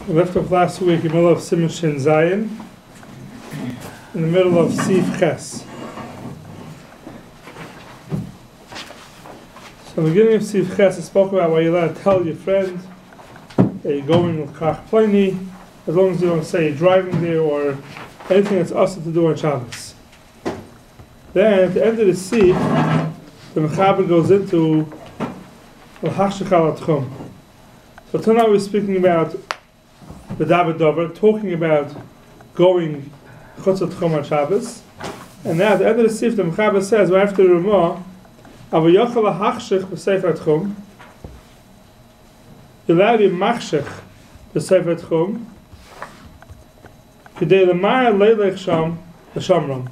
We left off last week in the middle of Semicha Shiur, in the middle of Sif Ches. So in the beginning of Sif Ches, I spoke about why you're allowed to tell your friend that you're going with Kach Pliny, as long as you don't say you're driving there or anything that's also to do on Shabbos. Then at the end of the Sif, the Mechaber goes into l-liyu. So tonight we're speaking about the Dabar, talking about going chutz l'tchum on Shabbos. And now at the end of the Sif, the Mechaber says, right after the Ramah, Harav Yechiel M, you're allowed to be machshech b'sefer tchum, k'dei l'mar leilech sham l'shamram.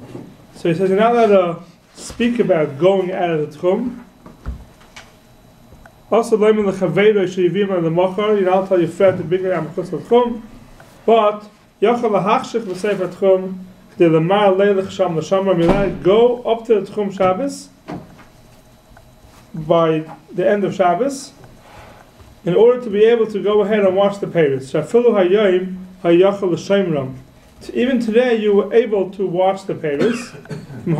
So he says you're not allowed to speak about going out of the tchum. Also, you're not allowed to tell your friend to bring it out chutz l'tchum, but Yechiel lahachshech b'sefer tchum, k'dei l'mar leilech sham l'shamram. You're allowed to go up to the tchum Shabbos by the end of Shabbos, in order to be able to go ahead and watch the Paris. Even today, you were able to watch the Paris. And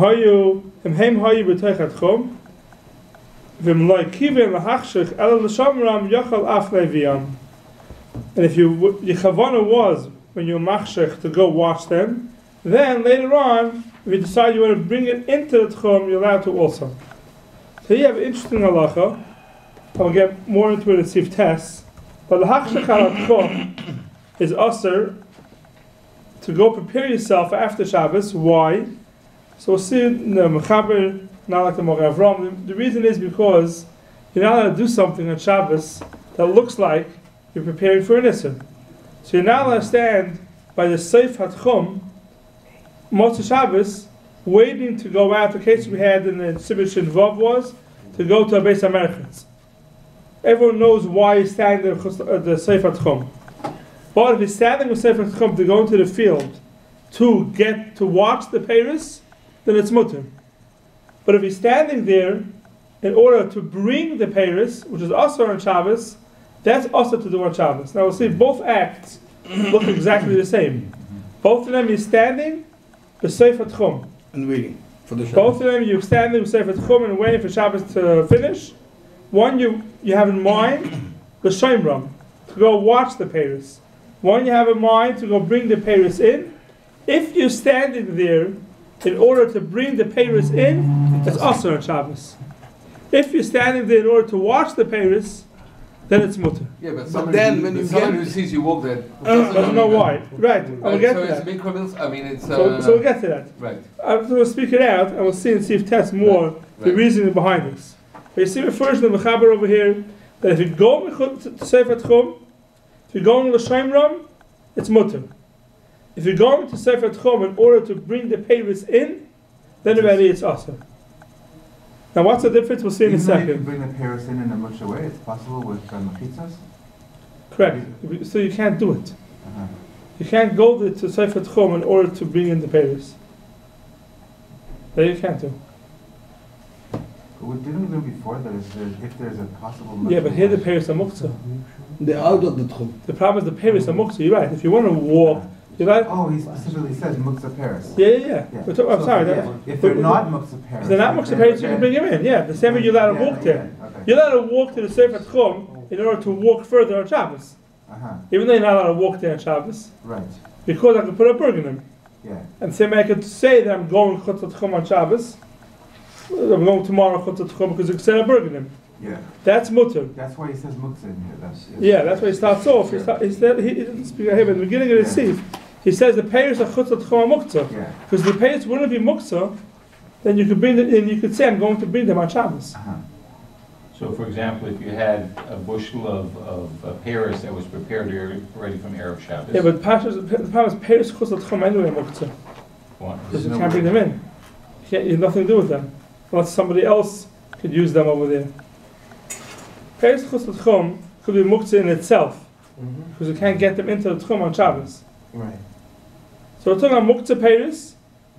if your chavana was when you were machshech to go watch them, then later on, if you decide you want to bring it into the tchum, you're allowed to also. So you have an interesting halacha. I'll get more into it in Sif Tes. But the hachshech al tchum is usher to go prepare yourself after Shabbos. Why? So we'll see in the Mechaber, not like the Moreh Avram. The reason is because you're not allowed to do something on Shabbos that looks like you're preparing for an Isser. So you're not allowed to stand by the Seif HaTchum, Motzei Shabbos, waiting to go out. The case we had in the Semicha Shiur was to go to a Beis HaMerchitz. Everyone knows why he's standing at the Seif HaTchum. But if he's standing with Seif HaTchum to go into the field to get to watch the Paris, then it's mutter. But if he's standing there in order to bring the Paris, which is also on Shabbos, that's also to do on Shabbos. Now we'll see both acts look exactly the same. Both of them he's standing with Seif HaTchum and waiting for the Shabbos. Both of them you're standing with Sefer Tchum and waiting for Shabbos to finish. One you have in mind the Shomram, to go watch the Paris. One you have in mind to go bring the Paris in. If you're standing there in order to bring the Paris in, it's also on Shabbos. If you're standing there in order to watch the Paris, then it's mutter. Yeah, but someone who sees you walk there doesn't know why. Right, I'll get to that. It's big criminals. I mean, it's so we'll get to that. Right. I'm going to speak it out, and we'll see and see if Tes more the reasoning behind this. But you see the first in the Mechaber over here that if you go to Sefer Tchum, if you're going to Shomram, it's mutter. If you're going to Sefer Tchum in order to bring the Paris in, then already it's awesome. Now, what's the difference? We'll see in a second. You can bring the Paris in a much way. It's possible with mechitzas. Correct. So you can't do it. You can't go to Sefer Tchum in order to bring in the Paris. That you can't do. But didn't we learn before that if there's a possible... Yeah, but here the Paris are muktzah. They're out of the tchum. The problem is the Paris are muktzah. You're right. If you want to walk, you're right. Oh, he specifically says muktzah Paris. Yeah. I'm sorry. If they're not muktzah Paris... If they're not muktzah Paris, you can bring them in. Yeah, the same way you're allowed to walk there. Okay. You're allowed to walk to the Sefer Tchum in order to walk further on Shabbos. Even though you're not allowed to walk there on Shabbos. Right. Because I can put a burg in them. Yeah. And same way I could say that I'm going chutz l'tchum on Shabbos. I'm going tomorrow chutz l'tchum because you can say a burg in them. Yeah. That's mutter. That's why he says muktzah in here. That's why he starts off. He doesn't speak at him at the beginning of the Sif. He says the payers are chutz l'tchum muktzah. Because the payers wouldn't be muktzah, then you could bring them, and you could say I'm going to bring them on Shabbos. So, for example, if you had a bushel of Paris that was prepared already from Erev Shabbos. Yeah, but the problem is Paris chutz l'tchum anyway muktzah. Because you can't bring them in. You have nothing to do with them. Unless somebody else could use them over there. Paris chutz l'tchum could be muktzah in itself. Because you can't get them into the tchum on Shabbos. Right. So we're talking about muktzah Paris,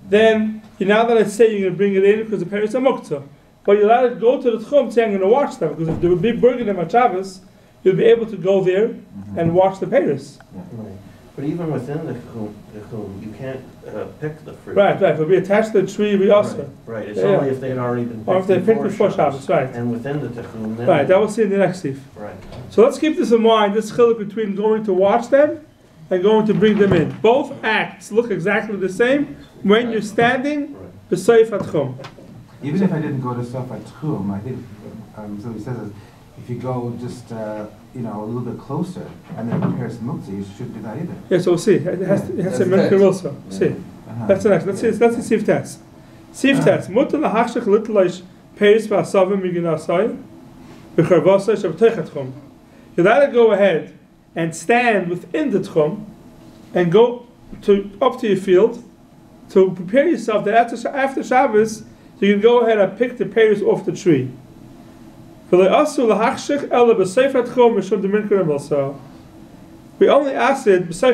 then you're not allowed to say you're going to bring it in because the Paris are muktzah. But you're allowed to go to the tchum saying I'm going to watch them, because if there would be burger in on Shabbos, you'll be able to go there and watch the peiros. Right. But even within the chum, you can't pick the fruit. Right. It'll be attached to the tree. We also. Right. It's only if they'd already been picked. Or if they picked before Shabbos. Right. And within the techum. Right. That we'll see in the next sif. Right. So let's keep this in mind. This chiluk between going to watch them and going to bring them in. Both acts look exactly the same when you're standing b'seif atchum. Even if I didn't go to Sofat Tchum, I think, so he says, if you go just, a little bit closer and then prepare some muktzah, you shouldn't do that either. Yeah, so we'll see. It has to make also. See. That's the next. Let's see. Let's see sif test. Sif test. Mutar lahachshach litleish peiros v'asavim miginasai v'charvasai shabtech atchum. You'll either go ahead and stand within the tchum and go up to your field to prepare yourself that after Shabbos you can go ahead and pick the peiros off the tree. We only asked it b'seif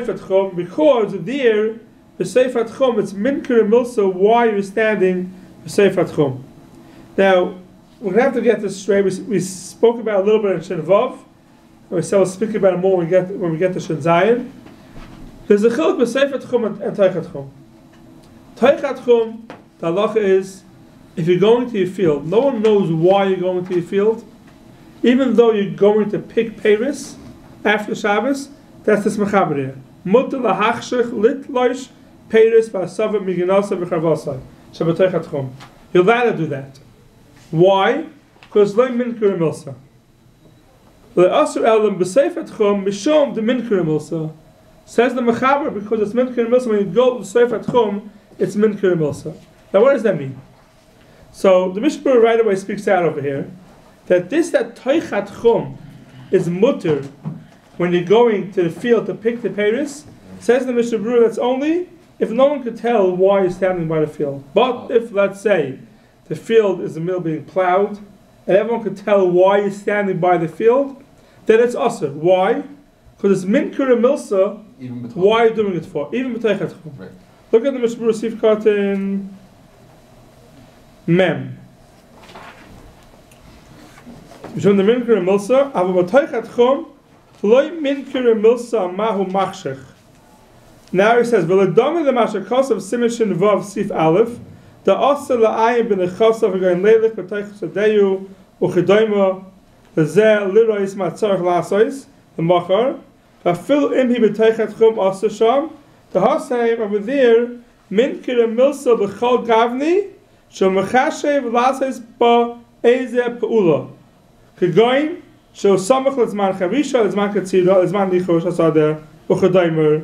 atchum because there b'seif atchum it's minker milsa why you're standing b'seif atchum. Now we're going to have to get this straight. We spoke about a little bit in Shin Vav. We said we'll speak about it more when we get to Shin Zayin. There's a chiluk b'seif atchum and teich atchum. Teich atchum, the halacha is, if you're going to your field, no one knows why you're going to your field. Even though you're going to pick peiros after Shabbos, that's the Semicha Shiur. Mutar lahachshach litleish peiros v'asavim miginasai v'charvasai shabbatei atchum. You're allowed to do that. Why? Because lo minker milsa. Le'asur elam b'seif atchum mishom the minker milsa. Says the Mechaber because it's minker milsa. When you go to b'seif atchum, it's minker milsa. Now, what does that mean? So the Mishnah Berurah right away speaks out over here that teich atchum is mutter when you're going to the field to pick the peiros. Says the Mishnah Berurah that's only if no one could tell why you're standing by the field. But if, let's say, the field is in the middle being plowed and everyone could tell why you're standing by the field, then it's asur. Why? Because it's minkur milsa. Why are you doing it for? Even b'teich atchum. Right. Look at the Mishnah Berurah Sif Katan Mem. Mishum the minker milsa, ava b'teich atchum, v'loi minker milsa mahu machshech. Now he says, v'ledami l'mashakos of Simishin Vav Sif Aleph, the asa la'ayim b'nechasav v'gayin leilich b'teich sadeyu u'chedoyma l'zeh lirois matzarech la'asois l'machar v'afil im hi b'teich atchum asa sham the hasayim over there minker milsa b'chol gavni shel mechashev la'asois ba'ezeh pa'ula כגויים שהוא סמך לזמן חרישה, לזמן קצירה, לזמן ניחוש השדה, וכדומה.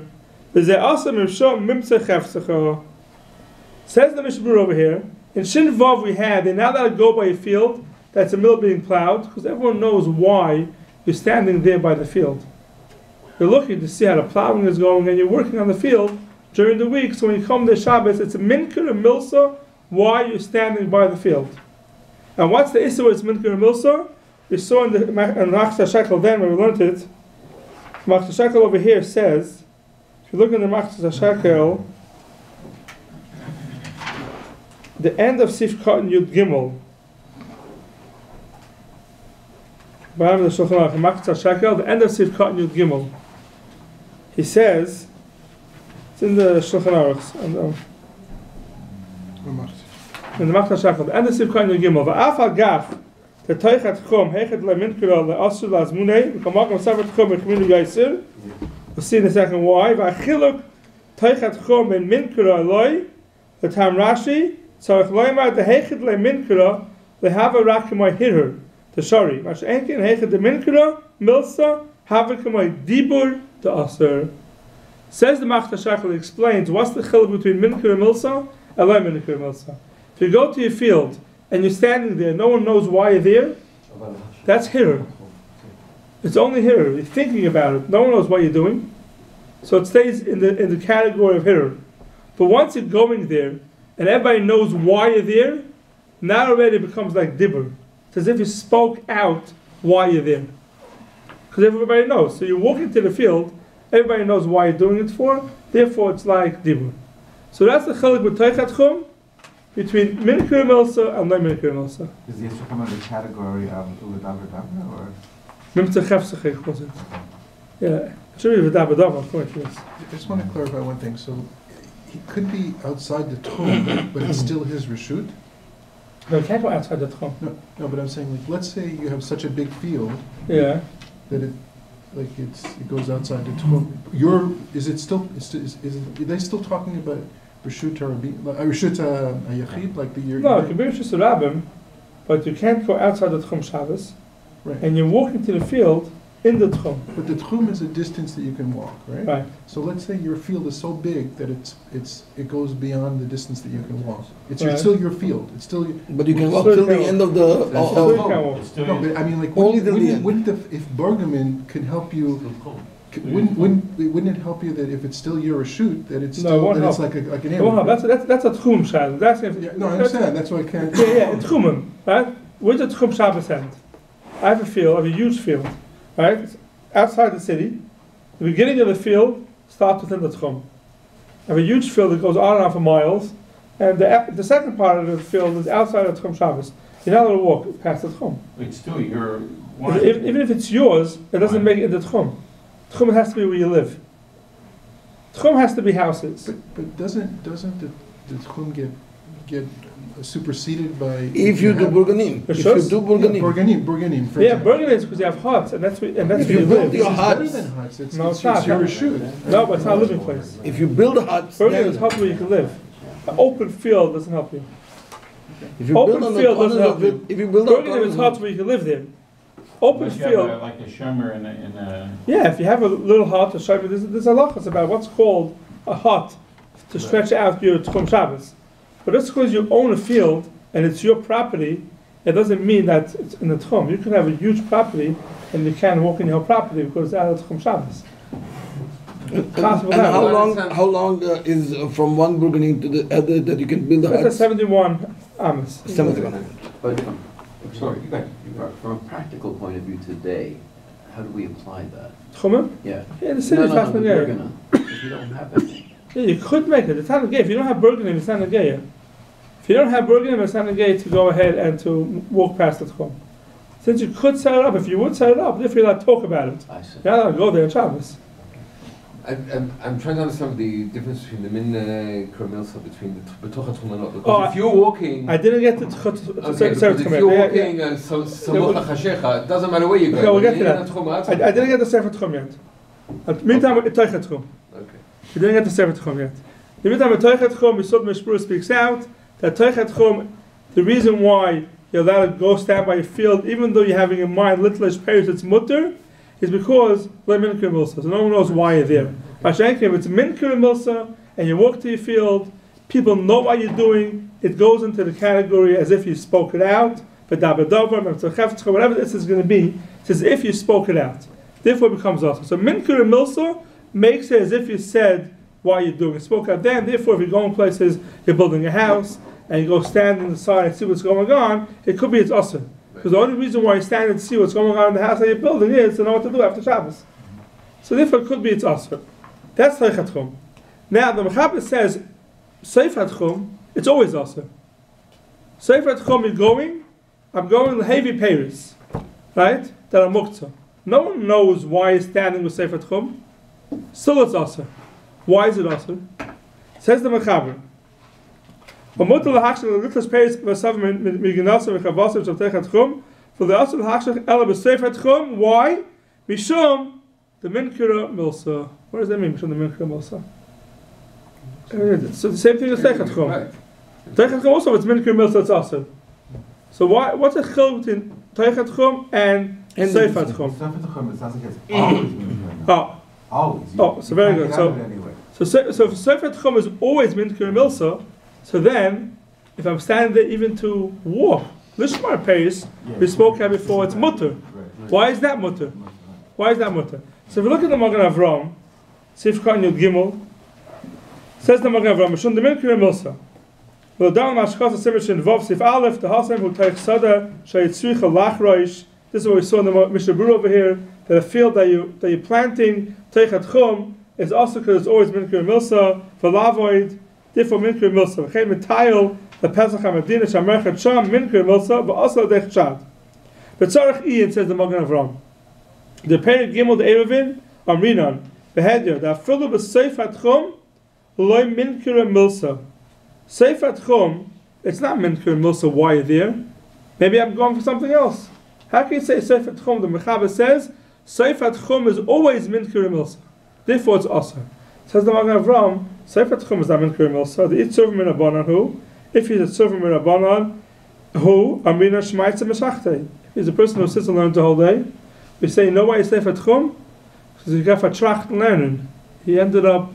וזה עשה מרשום ממצא חפצך. Says the Mishnah Berurah over here, in Shin Vav we had, they now let it go by a field that's in the middle being plowed, because everyone knows why you're standing there by the field. You're looking to see how the plowing is going, and you're working on the field during the week, so when you come to Shabbos, it's a minker and milsa, why you're standing by the field. And what's the issue with minker and milsa? We saw in the Machzah Shekel then when we learned it. Machzah Shekel over here says, if you look in the Machzah Shekel, the end of Sif Katan Yud Gimel, bottom of the Shulchan Aruch, Machzah Shekel, the end of Sif Katan Yud Gimel, he says, it's in the Shulchan Aruch, in the Machzah Shekel, the end of Sif Katan Yud Gimel, va'af al-gaf, the teich atchum hechet le'minkra le'asur la'azmunei v'kamak m'sav atchum v'chminu yaisir. We'll see in a second why. V'achiluk teich atchum and minkra loy the tam Rashi tzarich loymar the hechet le'minkra lehava rak k'may hirur the shari mash enkin hechet the minkra milsa hava k'may dibur the asur. Says the Machzah Shekel, explains what's the chel between minkra and milsa and loy minkra and milsa. If you go to your field and you're standing there, no one knows why you're there, that's hirur. It's only hirur. You're thinking about it. No one knows what you're doing. So it stays in the category of hirur. But once you're going there, and everybody knows why you're there, now already it becomes like dibur. It's as if you spoke out why you're there. Because everybody knows. So you're walking to the field, everybody knows why you're doing it for, therefore it's like dibur. So that's the chiluk with teich atchum, between minker milsa and no minker milsa. Is the issue come under the category of uledavar davar or? Mimtza Chefsachich was it? Yeah, it should be with Dabadava, according to this. I just want to clarify one thing. So he could be outside the Tchum, but it's still his reshut? No, you can't go outside the Tchum. No, but I'm saying, like, let's say you have such a big field Yeah. that it goes outside the Tchum. Are they still talking about reshut Yachid, like the year? No, it can be just a rabbim, but you can't go outside the Tchum Shabbos, Right. and you're walking to the field in the Tchum. But the Tchum is a distance that you can walk, right? Right. So let's say your field is so big that it goes beyond the distance that you can walk. It's Right. still your field. It's still. But you can walk Still till the can end of the. That's So you still can't walk. It's still No, but I mean, like, Only till the end. wouldn't if Bergaman can help you, wouldn't it help you that if it's still your shoot, that it's No, it still, won't that it's help. like an Well, no, area? that's a Tchum Shabbos. That's Yeah, no, I understand. That's why I can't. Yeah, in Tchumim, right? Where's the Tchum Shabbos end? I have a field, I have a huge field, right? It's outside the city. The beginning of the field starts within the Tchum. I have a huge field that goes on and on for miles, and the second part of the field is outside of Tchum Shabbos. You're not allowed to walk past the Tchum. It's still your. Even if it's yours, it doesn't make it the Tchum. Tchum has to be where you live. Tchum has to be houses. But doesn't the Tchum get superseded by? If you do Burganim. If you Rishus? do Burganim. Burganim. for Yeah, example. Burgundy is because you have huts, and that's where If you you live. build your It's better huts. than huts. It's No, it's not. your shoot. No, but it's not a living place. If you build huts, Burgundy is then a hut where you can live. An open field doesn't help you. if you open build on the field doesn't corners help of it, you. if you build on Burgundy is corners huts of where you can live there. Open Unless you have field. like a shummer in a. Yeah, if you have a little hut, there's a lachas about what's called a hut to stretch out your Tchum Shabbos. But just because you own a field and it's your property, it doesn't mean that it's in the Tchum. You can have a huge property and you can't walk in your property because it's out of Tchum Shabbos. Possible and that. how long is from one Burganim to the other that you can build a That's a hut? 71 amas. 71. But Sorry, go ahead. from a practical point of view today, how do we apply that? Tchumim? Yeah. Yeah, the city is the not Nagaya. Bergana, because we don't have anything. Yeah, you could make it. It's not Nagaya. If you don't have Burgundy, it's not Nagaya. If you don't have Burgundy, it's not Nagaya to go ahead and to walk past the Tchum. Since you could set it up, if you would set it up, if you're allowed to talk about it, I see. you're not allowed to go there on Shabbos. I'm trying to understand the difference between the min Kermilsa between the B'toch HaTchum and not. Because Oh, if you're walking, I didn't get to okay, because Sefer if Tchum you're yet. walking Samuch LaChashecha, it doesn't matter where you go. Okay, we'll get to You're in that. a Tchum I outside. didn't get the Sefer Tchum yet. Meantime, it's Tue Tchum. Okay. We didn't get the Sefer Tchum yet. In the meantime, Tue Tchum, we saw the Spiro speaks out that Tue Tchum, the reason why you're allowed to go stand by your field, even though you're having in mind little periods it's mutter, is because so no one knows why you're there. If it's minker and milsa, and you walk to your field, people know what you're doing, it goes into the category as if you spoke it out, whatever this is going to be, it's as if you spoke it out. Therefore it becomes also. So minker and milsa makes it as if you said why you're doing it. Spoke out then, therefore if you're going places, you're building a house, and you go stand in the side and see what's going on, it could be it's awesome. Because the only reason why you stand and see what's going on in the house that you're building is to know what to do after Shabbos. So therefore it could be it's awesome. That's Tue Tchum. Now the Mechaber says, Sefer Tchum, it's always awesome. Sefer Tchum, I'm going to heavy Paris, right? That are muktzah. No one knows why he's standing with Sefer Tchum. Still it's awesome. Why is it awesome? Says the Mechaber, for the asur l'hachshach ela b'sefer tchum. Why? Mishum the minkira milsa. What does that mean? Mishum the minkira milsa. So the same thing as teichat tchum. Right. Teichat tchum also it's minkira milsa. It's asur. So why? What's the chel between teichat tchum and sefer tchum? Sefer Tchum, it sounds like it's always been Oh, always. Oh, so very good. Get So- out of it anyway. so if sefer tchum is always minkira milsa, so then if I'm standing there even to walk, lishmar pace, we spoke about before, it's mutter. Right. Why is that mutter? Why is that mutter? So if you look at the Magen Avram, Sif Khan Yud Gimel, says the Magen Avram, Mishum Demin Milsa. Well, down Mashkas Semicha Shiur Sif Aleph, the Hasem who takes Sada, Shayitzricha Lachroish. This is what we saw in the Mishnah Berurah over here, that a field that you're planting, Teichat Chum, is also because it's always Minkir Milsa, for Lavoid, therefore Minkir Milsa. V'chein Mitayel, the Pesach HaMedina, Shamerchat Sham, Minkir Milsa, but also Dech Chad. But Tzarech Ian, says the Magen Avram. The Perek Gimel the Eruvin Amrinan Behedya the Afilu b'Seif HaTchum Loy Minkir Milsa. Seif HaTchum, it's not Minkir Milsa. Why you're there? Maybe I'm going for something else. How can you say Seif HaTchum? The Mechaber says Seif HaTchum is always Minkir Milsa. Therefore, it's Asr. Says the Magen Avram, Seif HaTchum is not Minkir Milsa. The Itzur Min Rabbanan who, if he's a Tzur Min Rabbanan who Amrina Shmaitza Meshachtei. He's a person who sits and learns the whole day. We say, you know why he's Seif HaTchum? Because he got for tracht learning. He ended up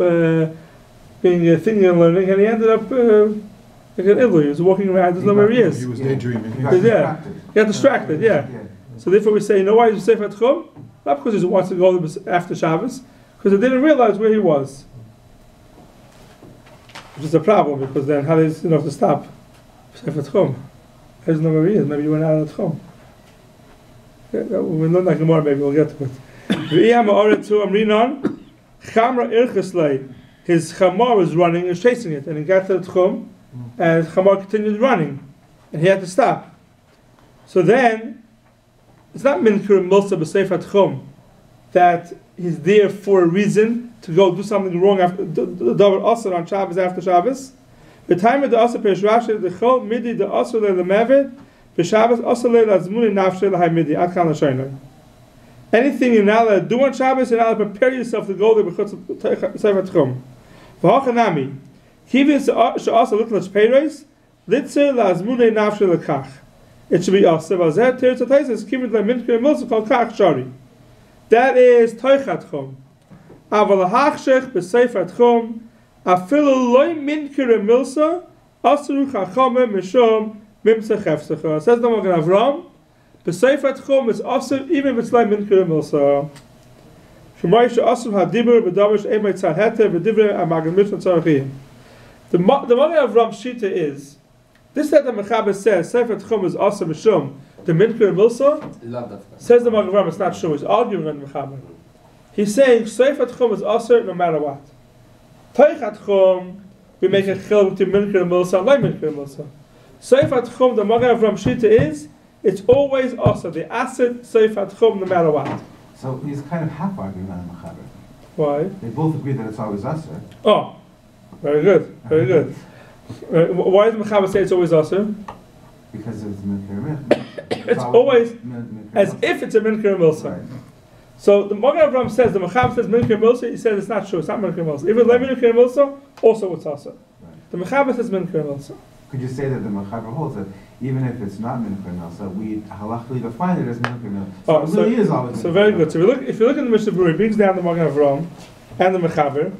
being a thinking and learning, and he ended up like an l-liyu. He was walking around, doesn't know where he is. He was daydreaming. He got distracted, yeah. So therefore we say, you know why he's Seif HaTchum? Not because he wants to go after Shabbos, because he didn't realize where he was. Which is a problem, because then how does he know to stop? Seif HaTchum. He doesn't know where he is. Maybe he went out of the Tchum. We'll learn that more, maybe we'll get to it. His chamar was running and chasing it, and he got to the Tchum, and his chamar continued running, and he had to stop. So then, it's not Minkir Milsa b'Seif HaTchum that he's there for a reason to go do something wrong after double Asr on Shabbos after Shabbos. The time of the Asr Perish Rashi the chel midi the Asr le'lemevet b'Shabbos Asr le'lazmuni nafshe l'hay midi ad kan l'shaynai. Anything you're not allowed to do on Shabbos, you're not allowed to prepare yourself to go there b'chutz Seif HaTchum. V'hachanami kivin she'asa l'klach peiros litzer la'azmuni nafshe l'kach. It should be Asr v'azeh teretz ha'taisis kivin le'minkir milsa kol kach shari. That is Tue Jul. Aval ha'achshech b'Seif HaTchum afilu loy minkir milsa asru chachame mishum mimsa chefsecha. Says the Magen Avram, b'Seif HaTchum is asur even if it's loy minkir milsa. Shemay she'asur hadibur b'davash emay tzad heter v'divrei amagen mishum tzarachiyim. The Magen Avram shita is this that the Mechaber says Seif HaTchum is asur mishum the minkir milsa. Says the Magen Avram, it's not true. He's arguing on the Mechaber. He's saying Seif HaTchum is asur no matter what. Tue Jul, we make a chel between minkir milsa and loy minkir milsa. Seif HaTchum, the Magen Avram shita is it's always asur. The asur Seif HaTchum no matter what. So he's kind of half arguing on the Mechaber. Why? They both agree that it's always asr. Oh, very good, very good. Why does the Mechaber say it's always asur? Because it's minkir. It's always as if it's a minkir milsa. Right. So the Magen Avram says the Mechaber says minkir milsa. He says it's not true. It's not minkir milsa. If it's like minkir milsa, also it's asur. Right. The Mechaber says minkir milsa. Could you say that the Mechaber holds that even if it's not minkir milsa, we halachically define it as minkir milsa? So it really is always. So very good. So if you look at the Mishnah Berurah, he brings down the Magen Avram and the Mechaber.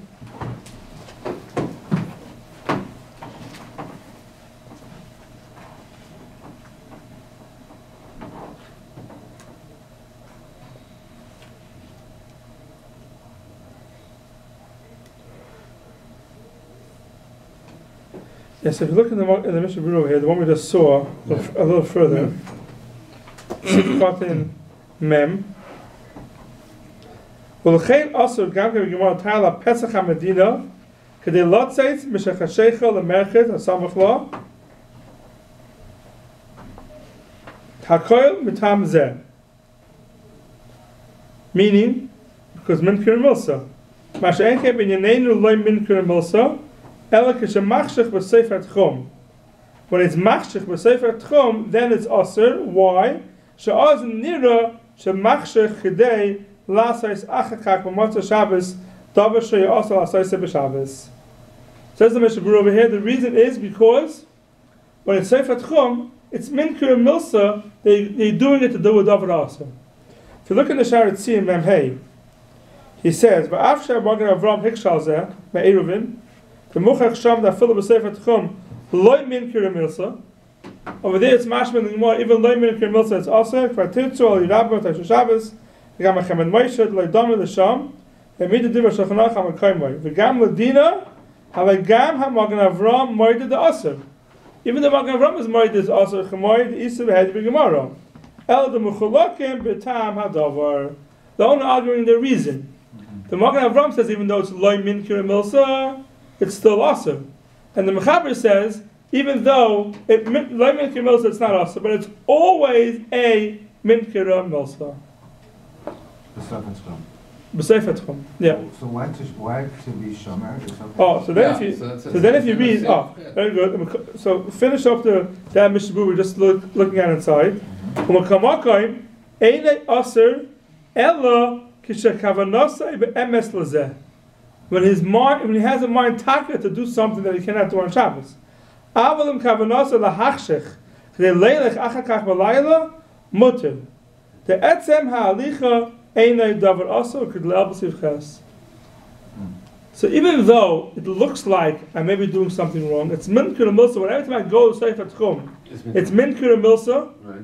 Yes, if you look in the Mishnah Berurah here, the one we just saw a little further, Sifkat Mem. V'l'chein asur gam ke b'gemara ta'ala Pesach HaMedina k'dei lotzeit mishachashecha l'merchet hasamach lo hakoil mitam zeh. Meaning, because minkir milsa. Masha'en ke b'nyaneinu loy minkir milsa ela k'shemachshech b'Seif HaTchum. When it's machshech b'Seif HaTchum, then it's asur. Why? She'az nira shemachshech chidei lasais achakak b'matzah Shabbos davar she'asur lasais b'Shabbos. Says the Mishnah Berurah over here, the reason is because when it's Seif HaTchum, it's minkir milsa, they're doing it to do with davar asur. If you look in the Sha'ar Tziyim Mem Hey, he says, "Va'af she'Magen Avram hikshal zeh me'eruvin, v'muchach sham da'afilu b'Seif HaTchum loy minkir milsa." Over there it's mashma in the Gemara, even loy minkir milsa it's asur. K'vatirtzu al yirabah t'asher Shabbos, v'gam ha'chemed Moshe l'idam l'sham, v'midu divrei shulchanach ha'makoymoi, v'gam l'dina ha'legam ha'Magen Avram moed the asur. Even the Magen Avram is moed is asur ch'moed isa v'hed b'Gemara. El the muchulakim b'tam ha'davar. They're only arguing the reason. The Magen Avram says even though it's loy minkir milsa, it's still asur. And the Mechaber says even though loy minkir milsa it's not asur, but it's always a minkir milsa. B'Sofet Chum. B'Sefer Tchum. Yeah. So why to be Shomer? It's okay. Oh, so then if you read, yeah. very good. So finish off that Mishnah we're just looking at inside. U'makamakayim einay aser ella kishakavanasai be'emes lazeh. When he has a mind taka to do something that he cannot do on Shabbos. Avalim kavanasai lahachshech k'dei leilech achakach b'layla mutter. The etzem ha'alicha einay davar aser k'dei le'abasiv ches. So even though it looks like I may be doing something wrong, it's minkir milsa. Whenever time I go to Sefer Tchum, it's minkir milsa, Right.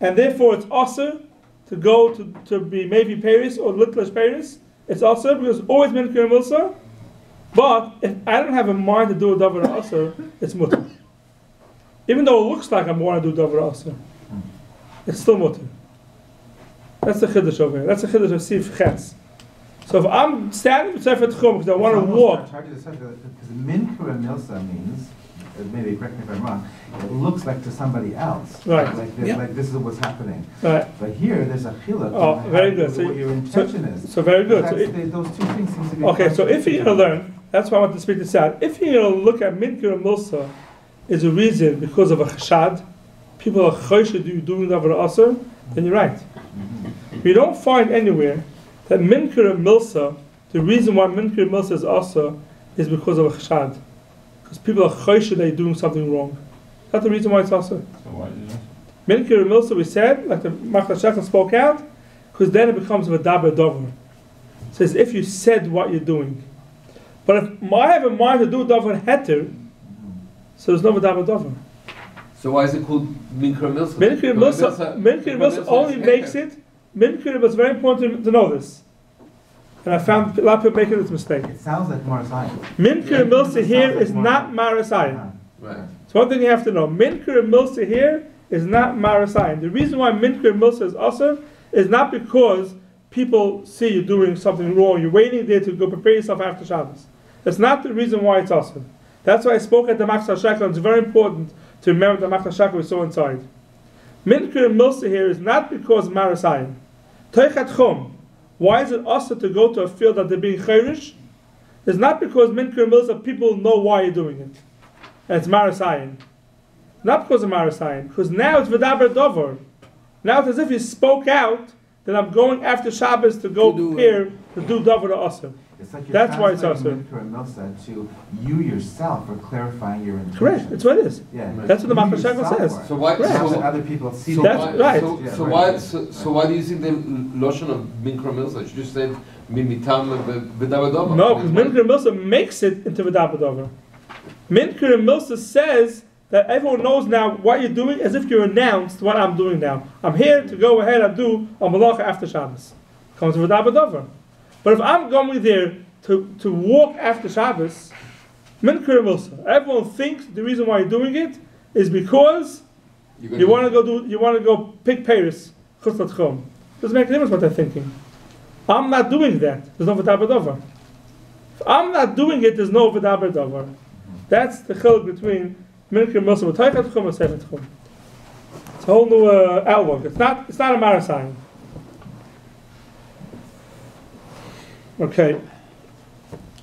and therefore it's aser to go to be maybe Paris or litlish Paris. It's aser because it's always minkir milsa. But if I don't have a mind to do a davar aser, it's mutter. Even though it looks like I want to do davar aser, it's still mutter. That's the chiddush over here. That's the chiddush of Sif Ches. So if I'm standing with Sefer Tchum because I want to walk, It's hard to decide because min kura milsa means, maybe correct me if I'm wrong, it looks like to somebody else. Right. Like this is what's happening. right? But here there's a chiluk. Oh, very good. What your intention is. So very good. So Those two things seem to be. okay, so if you're going to learn, that's why I want to speak this out. If you're going to look at Minkir and Milsa, is a reason because of a chashad, people are choshid doing davar aser, then you're right. We don't find anywhere that Minkir and Milsa, the reason why Minkir and Milsa is aser, is because of a chashad. Because people are choshid they're doing something wrong. That's the reason why it's aser. So why is it? Minkir and Milsa, we said, like the Machar Shechel spoke out, because then it becomes a dabar dover. It says if you said what you're doing. But if I have a mind to do davar heter, so there's no dabar dover. So why is it called Minkir Milsa? Minkir Milsa only makes it. Minkir is very important to know this. And I found a lot of people making this mistake. It sounds like Marasayim. Minkir Milsa here is not Marasayim. Right. So one thing you have to know, Minkir Milsa here is not Marasayim. The reason why Minkir Milsa is also is not because people see you doing something wrong. You're waiting there to go prepare yourself after Shabbos. That's not the reason why it's also. That's why I spoke at the Machar Shechel. It's very important to remember the Machar Shechel we saw inside. Minkir Milsa here is not because Marasayim. Teichat Chum. Why is it also to go to a field that they're being chayrish? It's not because Minkir Milsa people know why you're doing it. And it's Marasayim. Not because of Marasayim. Because now it's V'daber Dover. Now it's as if you spoke out that I'm going after Shabbos to go prepare to do Dover Aser. It's like you're That's why it's also. translating min kura milsa to you yourself are clarifying your intention. Correct. That's what it is. Yeah. That's what the You Machar Shechel yourself says. are. So why? Right. So So, that other people see so That's why, right. So, Yeah, so right. why? So why do you think the lotion of Minkir Milsa? You just said mimitam v'davar. No, because Minkir Milsa makes it into V'daber Dover. Minkir Milsa says that everyone knows now what you're doing as if you announced what I'm doing now. I'm here to go ahead and do a malacha after Shabbos. Comes to V'daber Dover. But if I'm going there to walk after Shabbos, Minkir Milsa, everyone thinks the reason why you're doing it is because you want to go pick Paris, Chutz L'Tchum. Doesn't make a difference what they're thinking. I'm not doing that. There's no V'daber Dover. If I'm not doing it, there's no V'daber Dover. That's the chel between Minkir Milsa with Teichat Tchum and Sefer Tchum. It's a whole new outlook. It's not a Marasayim. Okay.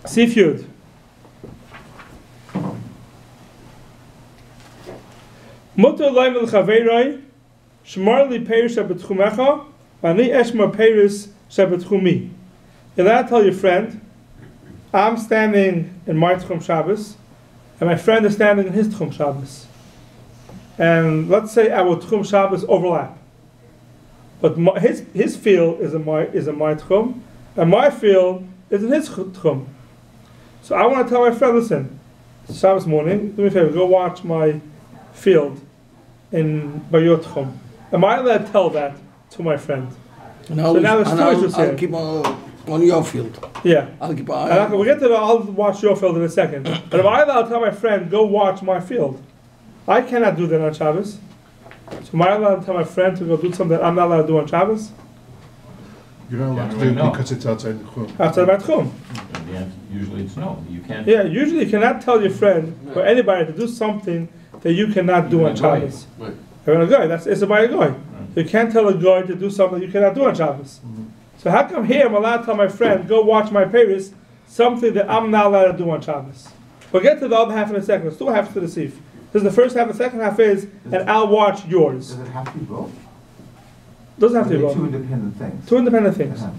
Sif Yud. Mutter loim l'chaveiroi, shmar li peris shebetchumecha, v'ani eshmar peris shebetchumi. You're allowed to tell your friend, I'm standing in my Tchum Shabbos, and my friend is standing in his Tchum Shabbos. And let's say our Tchum Shabbos overlap. But his field is in my Tchum, and my field is in his Tchum. So I want to tell my friend, listen, it's Shabbos morning, do me a favor, go watch my field by your Tchum. Am I allowed to tell that to my friend? And So now there's two issues I'll here. keep on your field. Yeah. I'll keep We'll get to I'll watch your field in a second. But am I allowed to tell my friend, go watch my field? I cannot do that on Shabbos. So am I allowed to tell my friend to go do something that I'm not allowed to do on Shabbos? You're not allowed to Generally, do it no. because it's outside the chum. Outside my Tchum. And the answer- Usually it's no, you can't. Yeah, usually you cannot tell your friend or anybody to do something that you cannot do on Shabbos. Right. You're a guy, it's by a guy. You can't tell a guy to do something you cannot do on Shabbos. So So how come here I'm allowed to tell my friend, go watch my Paris, something that I'm not allowed to do on Shabbos? We'll get to the other half in a second. Let's do half to the Sif. This is the first half. The second half is, and I'll watch yours. Does it have to be both? Doesn't have to be both. Two independent things. Two independent things. Okay.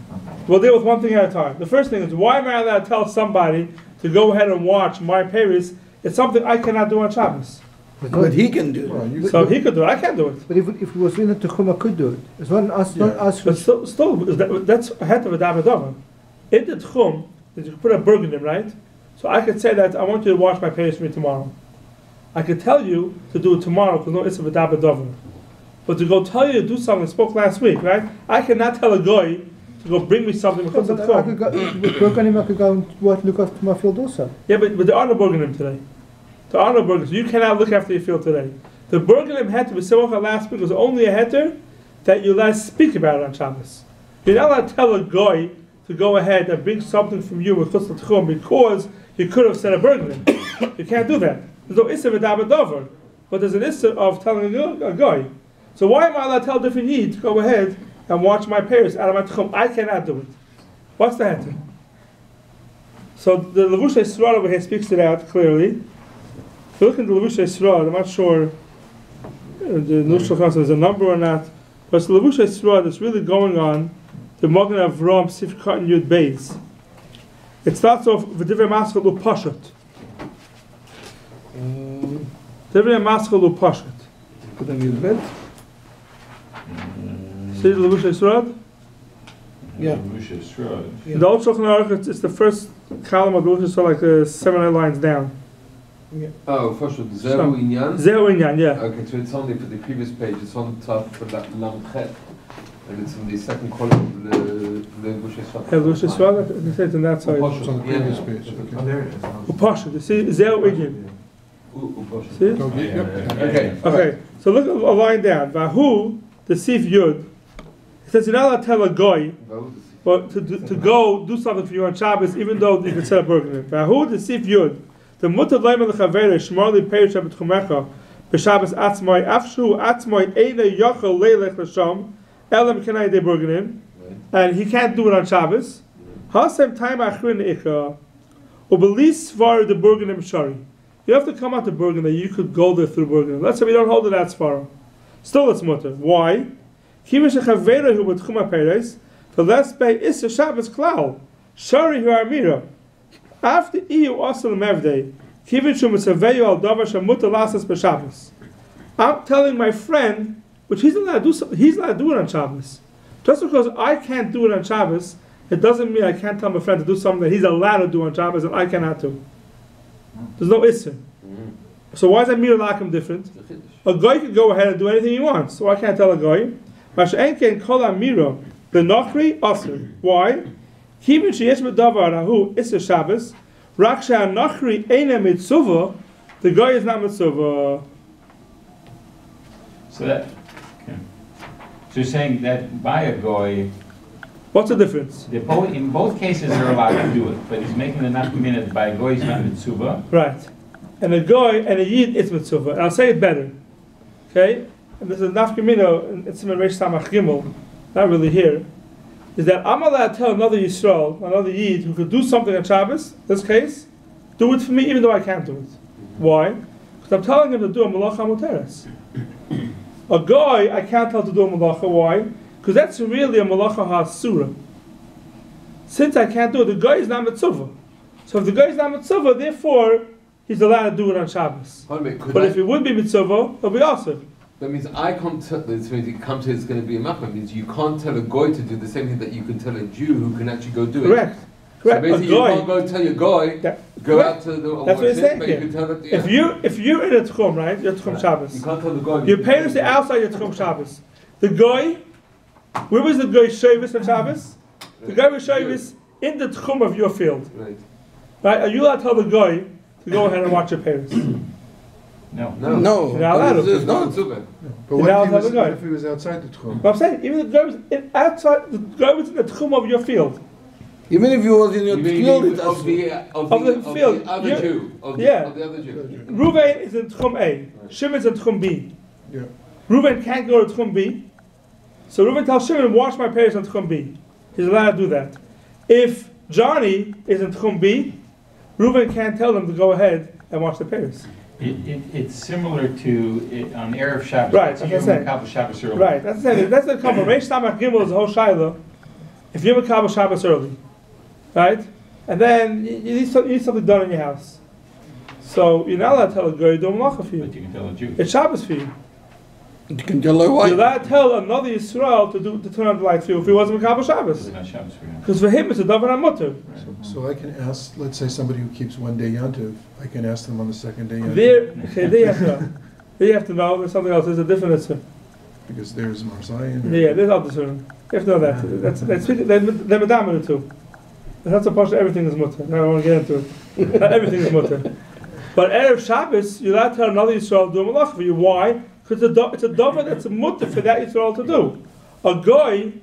We'll deal with one thing at a time. The first thing is, why am I allowed to tell somebody to go ahead and watch my Paris? It's something I cannot do on Shabbos. But he can do Well, it. you- So he could do it. I can't do it. But if it was in the Techum, I could do it. It's not us, not us. But still that's ahead of a davar. In the tchum, you put a burger in it, right? So I could say that I want you to watch my Paris for me tomorrow. I could tell you to do it tomorrow because no it's a davar. But to go tell you to do something, I spoke last week, right? I cannot tell a guy to go bring me something because of I tchum. could go, with Burganim, I could go and look after my field also. Yeah, but there are no burgerim today. There are no burgers. You cannot look after your field today. The burgerim heter with Semicha last week was only a heter that you're allowed to speak about it on Shabbos. You're not allowed to tell a guy to go ahead and bring something from you with chutz l'tchum because you could have said a burgerim. You can't do that. There's no issa v'daber dover, but there's an issa of telling a guy. So why am I allowed to tell different yid to go ahead and watch my Paris out of my tchum? I cannot do it. What's the heter? So the Levush Yisrael over here speaks it out clearly. If you look at the Levush Yisrael, I'm not sure the Nushal Council is a number or not, but it's the Levush Yisrael that's really going on the Magen Avram Sif Katan Yud Beis. It starts off with Divrei Maskal Upashat. Divrei Maskal Upashat. Put on your bed. See the Levush Yisrael? Yeah. In the Old Shulchan Aruch, it's the first column of the Levush Yisrael, like 7 or 8 lines down. Oh, first of all, Zehu Inyan. Zehu Inyan, yeah. Okay, so it's only for the previous page, it's on top for that Lam Chet. And it's in the second column of the Levush Yisrael. Levush Yisrael, it's on that side. It's on the previous page, Oh, okay. there it is. Upashat, you see, Zehu Inyan. See it? Okay, yep. Okay. Okay, so look at a line down. Vahu, the Sif Yud. It says you're not allowed to tell a guy but to go do something for you on Shabbos, even though you can set a burger. Vahu, the Sif Yud. The Mutter Leimer Lechavere, Shmarli Perish Abetchumecha, B'Shabbos Atzmai, Afshu Atzmai, Eina Yochel Leilech L'Sham, Elam Kenai De Burgenim, and he can't do it on Shabbos. Hasem Time Achrin Ikra, Ubelis Svar the Burgenim Shari. You have to come out to Bergen that you could go there through Bergen. Let's say we don't hold it that far. Still it's mutter. Why? Kivish Chavera who would Chuma Peres, the less bay is a Shabbos Klal. Shari hu Amira. After EU Asal Mevday, Kivish Musaveyu al Davash Mutter Lasas B'Shabbos. I'm telling my friend, which he's allowed to do, he's allowed to do it on Shabbos. Just because I can't do it on Shabbos, it doesn't mean I can't tell my friend to do something that he's allowed to do on Shabbos and I cannot do. There's no issur. So why is that mir lakim different? A guy can go ahead and do anything he wants. So I can't tell a guy. Masha'enken kol amira the nachri asur. Why? Kivin sheyesh b'davar ahu issur Shabbos. Rak she'anachri eina mitzvah. The guy is not mitzvah. So that, okay. So you're saying that by a goy, What's the difference? in both cases they're allowed to do it, but he's making the nafkamina by a goy is not mitzvah. Right. And a guy and a yid is mitzvah. And I'll say it better. Okay? And this is nafkamina, and it's in Reish Samach Gimel, not really here, is that I'm allowed to tell another Yisrael, another yid who could do something on Shabbos, in this case, do it for me even though I can't do it. Why? Because I'm telling him to do a malacha muteres. A guy I can't tell to do a malacha. Why? Because that's really a malacha ha'asura. Since I can't do it, the guy is not mitzvah. So if the guy is not mitzvah, therefore he's allowed to do it on Shabbos. But if it would be mitzvah, it'll be awesome. That means I can't tell, this means you come to it's going to be a mappa. Means you can't tell a goy to do the same thing that you can tell a Jew who can actually go do it. Correct. So basically you can't go tell your goy, go out to the that's what it's saying but here. you can tell it, If you're in a tchum, right? You're tchum Shabbos. You can't tell the goy. Your parents are outside your tchum Shabbos. The guy, where was the guy shavis on Shabbos? The guy was shavis in the tchum of your field. Right. Right? Are you allowed to tell the guy to go ahead and watch your parents? No. No. You're not allowed to. There's no mitzvah. But Now what have a guy. if he was outside the tchum? But I'm saying, even the guy was outside, the guy was in the tchum of your field. Even if you was in your You mean field, it's of the field. other You- Jew. Of yeah. the other Jew. Reuven is in tchum A. Shimon is in tchum B. Yeah. Reuven can't go to tchum B. So Reuven tells Shimon, watch my parents on tchum B. he's allowed to do that. If Johnny is in Tchum B, Reuven can't tell him to go ahead and watch the Paris. It's similar to on Erev Shabbos. Right, That's that's you what I'm Makabel Shabbos early. Right, that's the cover. Reish Tamach Gimel is the whole Shiloh. If you're Makabel Shabbos early, right? And then you need something done in your house. So you're not allowed to tell a girl you're doing malacha for you. But you can tell a Jew. It's Shabbos for you. You can tell her why. You're allowed to tell another Yisrael to turn on the light for you if he wasn't Makabel Shabbos. It's not Shabbos for him. Because for him it's a davar hamutar. So I can ask, let's say somebody who keeps one day Yantiv, I can ask them on the second day Yantiv, They have to know. They have to know there's something else. There's a different issue. because there's Marzayan. Yeah, there's other certain. You have to know that. They're Madame too. That's not supposed to everything is mutter. I don't want to get into it. Not everything is mutter. But Erev Shabbos, you're allowed to tell another Yisrael to do a malacha for you. Why? Because it's a davar that's a mutter for that Yisrael to do. A goy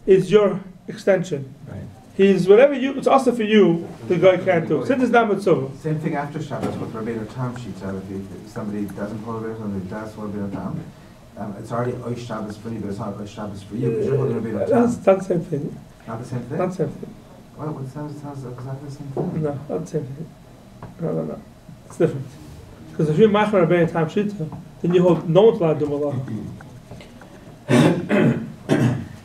is your extension. Right. He's whatever it's also for you, the guy can't do. Since it's not mitzvah. Same thing after Shabbos with Rabbeinu Tam sheets out. If somebody doesn't hold Rabbeinu, somebody does hold Rabbeinu Tam, it's already Oish Shabbos for you, but it's not Oish Shabbos for you because you're holding Rabbeinu Tam. That's not the same thing. Not the same thing? Not the same thing. Well, it sounds exactly the same thing. No, not the same thing. No. It's different. Because if you're machmer Rabbeinu Tam shita, then you hold no one's allowed to do malacha.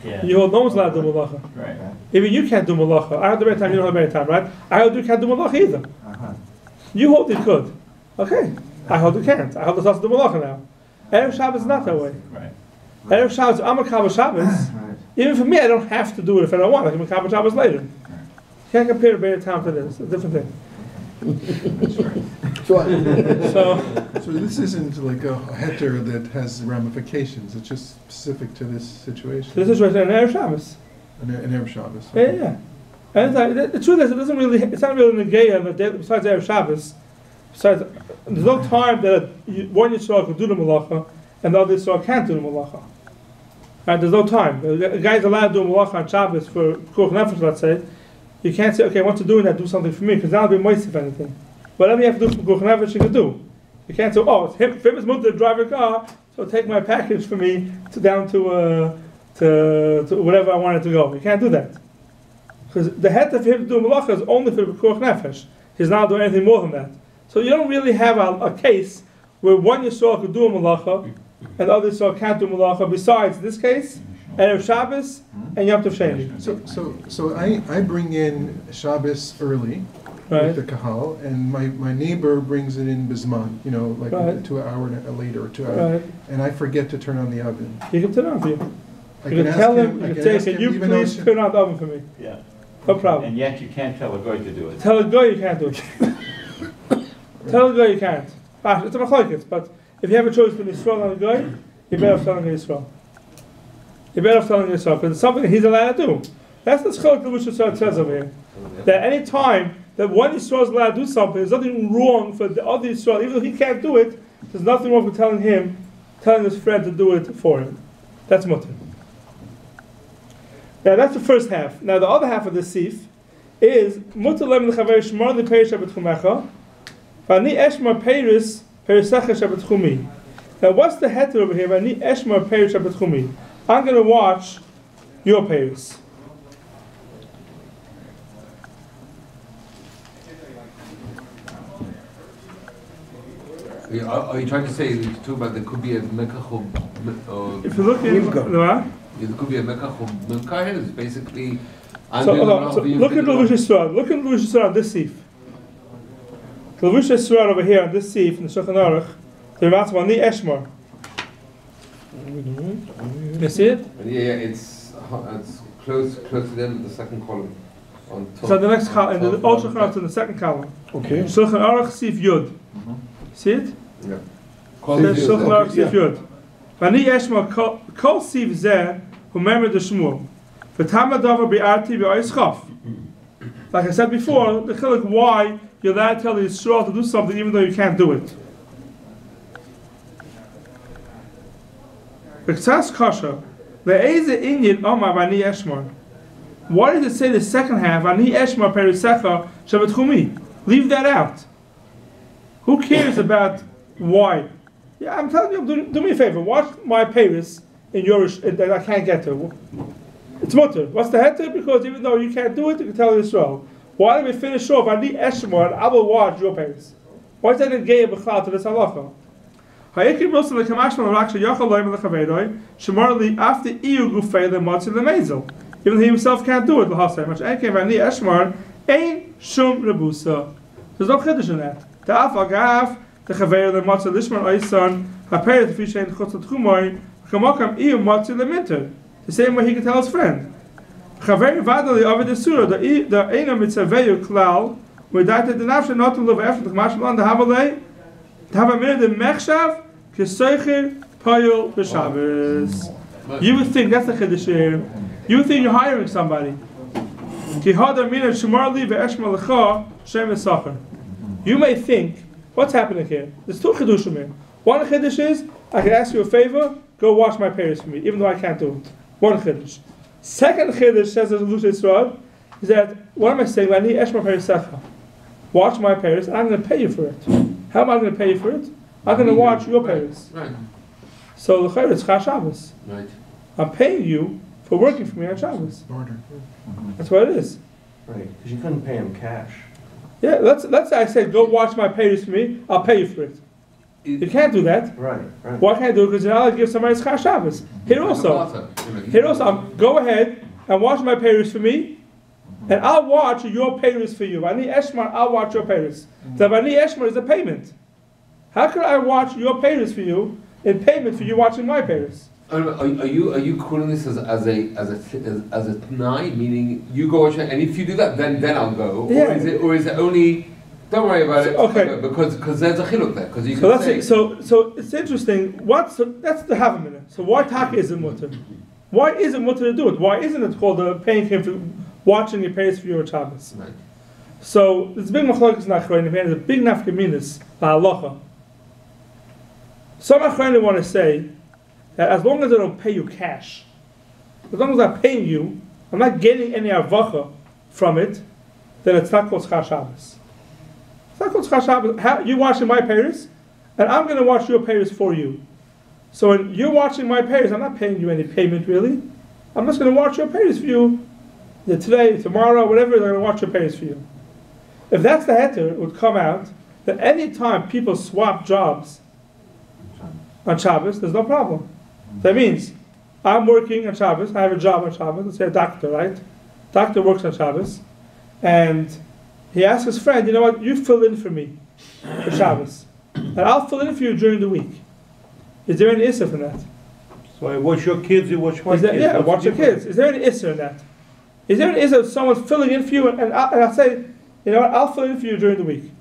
Yeah. You hold no one's allowed to do malacha. Right. Even you can't do malacha. I hold the Rabbeinu Tam, you don't have Rabbeinu Tam, right? I hold you can't do malacha either. Uh-huh. You hold you could. Okay. I hold you can't. I hold the to do malacha now. Erev Shabbos is not that way. Right. Erev Shabbos, I'm a Makabel Shabbos. Right. Even for me, I don't have to do it if I don't want. I can Makabel Shabbos later. You can't compare Rabbeinu Tam to this. It's a different thing. That's right. So this isn't like a heter that has ramifications, it's just specific to this situation. this is right in Erev Shabbos. An Erev Shabbos. Yeah. And the truth is, it's not really negaya on the day besides Erev Shabbos. Besides, there's no time that one Yisrael can do the malacha and the other Yisrael can't do the malacha. Right? There's no time. A guy's allowed to do malacha on Shabbos for Kuch Nefesh, let's say. You can't say, okay, once you're doing that, do something for me, because that'll be moist if anything. Whatever you have to do for Kuch Nefesh, you can do. You can't say, oh, it's him, it's mutter to drive a car, so take my package for me down to whatever I want it to go. You can't do that. Because the head of him to do malacha is only for the Kuch Nefesh. He's not doing anything more than that. So you don't really have a case where one Yisrael could do a malacha and the other Yisrael can't do malacha, besides this case, Erev Shabbos and Yom Tov Sheni. So I bring in Shabbos early Right. with the kahal, and my neighbor brings it in bisman, like Right. 2 hours later or 2 hours, Right. and I forget to turn on the oven. You can turn it on for you. I You can ask tell him- him, I you can can say, ask can him you even though please it's- turn on the oven for me? Yeah. No problem. And yet you can't tell a guy to do it. Tell a guy you can't do it. Tell a guy you can't. It's a machlokes, but if you have a choice between Yisrael and a guy, you're better off telling Yisrael. You're better off telling Yisrael, because it's something that he's allowed to do. That's the schol that Rosh Hashanah says over here. That any time that one Yisrael is allowed to do something, there's nothing wrong for the other Yisrael, even though he can't do it, there's nothing wrong with telling his friend to do it for him. That's mutter. Now that's the first half. Now the other half of the sif is mutter lem lechaver shmar the perish betchumecha, vani eshmar peris perisecha shabetchumi. Now what's the heter over here? Vani eshmar perish betchumi. I'm going to watch your peris. Are you trying to say too about there could be a mekach If you look in there could be a mekach mimka here? It's basically. so look at Levush Yisrael. Look at Levush Yisrael on this sif. Levush Yisrael over here on this sif in the Shulchan Aruch. The Ramas Vani Eshmar. You see it? Yeah, it's close to the end of the second column. On top. So the next column, and the Old Shulchan Aruch in the second column. Okay. Shulchan Aruch sif Yud. See it? Yeah. It says Shulchan Aruch sif Yud. Vani Eshmar kol sif zeh humemer de Shmuel. V'tama davar bi'arti bi'ois chaf. Like I said before, the chiluk why you're allowed to tell the Yisrael to do something even though you can't do it. V'ksas kasha ve'eze inyan omar v'ani eshmar. Why does it say the second half v'ani eshmar perisecha shabetchumi? Leave that out. Who cares about why? Yeah, I'm telling you, do me a favor. Watch my paris in your that I can't get to. It's mutter. What's the heter? Because even though you can't do it, you can tell Yisrael. Why don't we finish off? I need Eshmor and I will watch your parents. Why is that a gay b'chal to this halacha? Hayekim Wilson the Kamashman Raksha Yachal Loim leChaveiroi Shemarli after Iu Gufei leMatzi leMezel. Even he himself can't do it. L'Hasei Mach Enkev Ani Eshmor Ein Shum Rebusa. There's no chiddush in that. The Afagaf the Chaveir leMatzi Lishmar Oisan Haperet Fishein Chutz Tchumoi Kamakam Iu Matzi leMinter. The same way he can tell his friend. Chaveir Vadali Avid Esura the Eina Mitzaveyu Klal without the Nafshe not to live after the Kamashman the Havalei. You would think that's the chiddush here. You would think you're hiring somebody. You may think, what's happening here? There's two chiddushim here. One chiddush is, I can ask you a favor, go wash my parents for me, even though I can't do it. One chiddush. Second chiddush, says the Lush Yisrael, is that, what am I saying? I need eshma perisecha. Watch my parents, and I'm going to pay you for it. How am I going to pay you for it? I'm going to watch your parents. Right. So the chayr is Chas Shabbos. Right. I'm paying you for working for me on Shabbos. That's what it is. Right, because you couldn't pay him cash. Yeah, let's say I say, go watch my parents for me, I'll pay you for it. You can't do that. Right. Why can't I do it? Because you're not allowed to give somebody Chas Shabbos. Here also, go ahead and watch my parents for me, and I'll watch your parents for you. I need Eshmar, I'll watch your parents. So I need Eshmar is a payment. How could I watch your parents for you in payment for you watching my parents? Are you calling this as a t'nai, meaning you go watch it, and if you do that, then I'll go, yeah. or is it only don't worry about it, okay? Because there's a chiluk there, because you so can that's say it. So it's interesting. That's the havamina. So why taka is it mutter? Why is it mutter to do it? Why isn't it called paying him for watching your parents for you on Shabbos? Right. So there's a big machlokes nachronim, and there's a big nafkaminas halacha. Some achronim want to say that as long as I don't pay you cash, as long as I'm paying you, I'm not getting any avacha from it, then it's not called Chas Shabbos. It's not called Chas Shabbos. You're watching my parents, and I'm going to watch your parents for you. So when you're watching my parents, I'm not paying you any payment really. I'm just going to watch your parents for you today, tomorrow, whatever. I'm going to watch your parents for you. If that's the heter, it would come out that any time people swap jobs on Shabbos, there's no problem. That means I'm working on Shabbos, I have a job on Shabbos, let's say a doctor, right? Doctor works on Shabbos, and he asks his friend, you know what, you fill in for me for Shabbos, and I'll fill in for you during the week. Is there any issur in that? So I watch your kids, you watch my kids. Yeah, watch your kids. Is there any issur in that? Is there any issur of someone filling in for you, and I'll say, you know what, I'll fill in for you during the week?